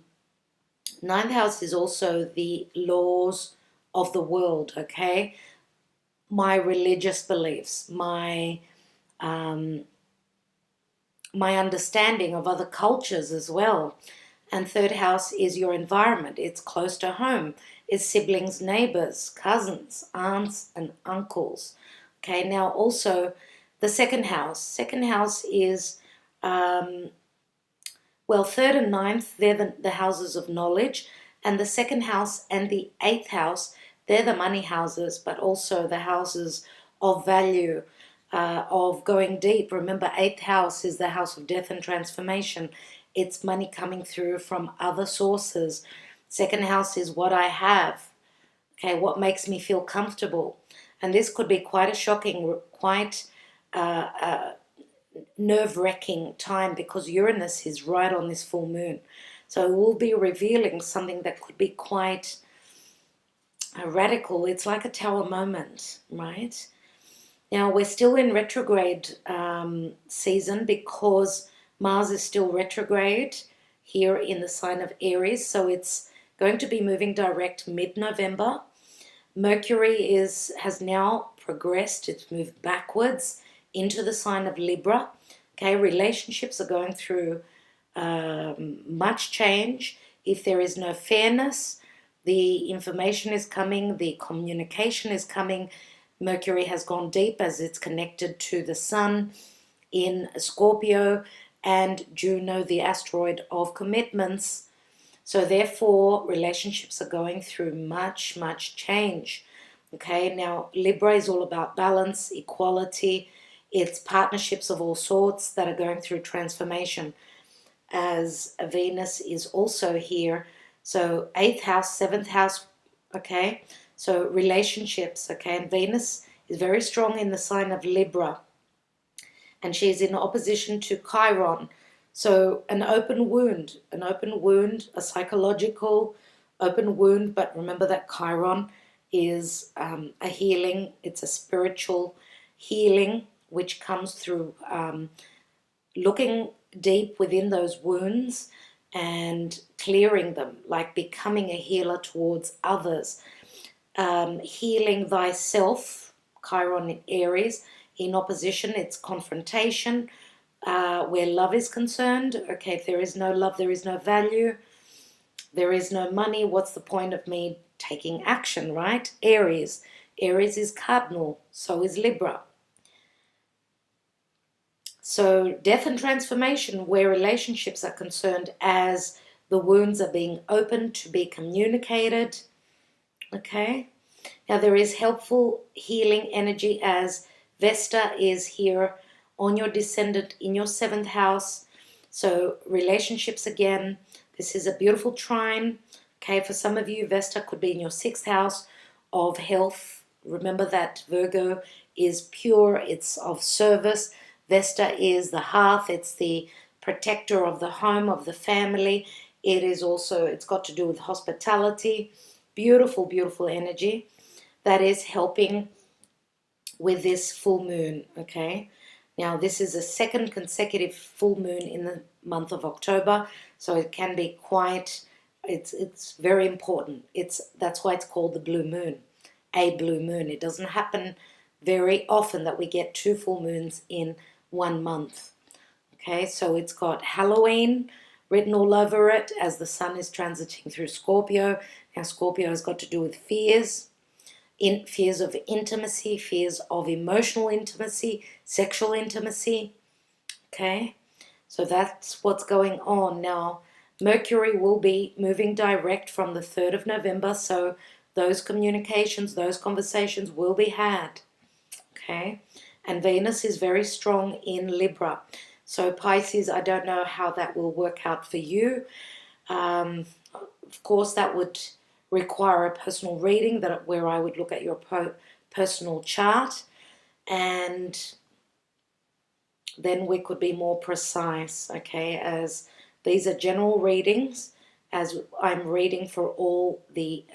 [SPEAKER 1] house is also the laws of the world, okay? My religious beliefs, my understanding of other cultures as well. And third house is your environment. It's close to home. It's siblings, neighbors, cousins, aunts, and uncles. Okay, now also the second house. Second house is well, third and ninth, they're the houses of knowledge. And the second house and the eighth house, they're the money houses, but also the houses of value, of going deep. Remember, eighth house is the house of death and transformation. It's money coming through from other sources. Second house is what I have, okay, what makes me feel comfortable. And this could be quite a shocking, quite nerve-wracking time, because Uranus is right on this full moon. So it will be revealing something that could be quite radical. It's like a tower moment, right? Now, we're still in retrograde season, because Mars is still retrograde here in the sign of Aries. So it's going to be moving direct mid-November. Mercury has now progressed. It's moved backwards into the sign of Libra. Okay, relationships are going through much change. If there is no fairness, the information is coming, the communication is coming. Mercury has gone deep as it's connected to the Sun in Scorpio and Juno, the asteroid of commitments. So therefore, relationships are going through much, much change. Okay, now Libra is all about balance, equality. It's partnerships of all sorts that are going through transformation, as Venus is also here. So 8th house, 7th house, okay? So relationships, okay? And Venus is very strong in the sign of Libra. And she's in opposition to Chiron. So an open wound, a psychological open wound. But remember that Chiron is a healing. It's a spiritual healing, which comes through looking deep within those wounds and clearing them, like becoming a healer towards others. Healing thyself, Chiron in Aries. In opposition, it's confrontation, where love is concerned. Okay, if there is no love, there is no value. There is no money. What's the point of me taking action, right? Aries. Aries is cardinal, so is Libra. So death and transformation, where relationships are concerned, as the wounds are being opened to be communicated. Okay. Now there is helpful healing energy, as Vesta is here on your descendant in your 7th house. So relationships again. This is a beautiful trine. Okay, for some of you, Vesta could be in your 6th house of health. Remember that Virgo is pure. It's of service. Vesta is the hearth. It's the protector of the home, of the family. It is also, it's got to do with hospitality. Beautiful, beautiful energy that is helping with this full moon, okay? Now, this is a second consecutive full moon in the month of October, so it can be quite, it's very important. That's why it's called the blue moon, a blue moon. It doesn't happen very often that we get 2 full moons in 1 month. Okay, so it's got Halloween, written all over it as the sun is transiting through Scorpio. Now Scorpio has got to do with fears, fears of intimacy, fears of emotional intimacy, sexual intimacy. Okay, so that's what's going on. Now Mercury will be moving direct from the 3rd of November, so those communications, those conversations will be had. Okay, and Venus is very strong in Libra. So Pisces, I don't know how that will work out for you. Of course, that would require a personal reading where I would look at your personal chart, and then we could be more precise, okay, as these are general readings, as I'm reading for all the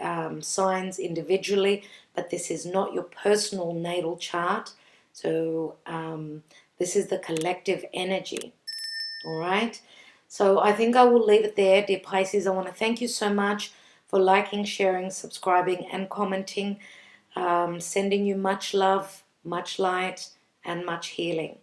[SPEAKER 1] signs individually, but this is not your personal natal chart. So this is the collective energy, all right? So I think I will leave it there, dear Pisces. I want to thank you so much for liking, sharing, subscribing, and commenting. Sending you much love, much light, and much healing.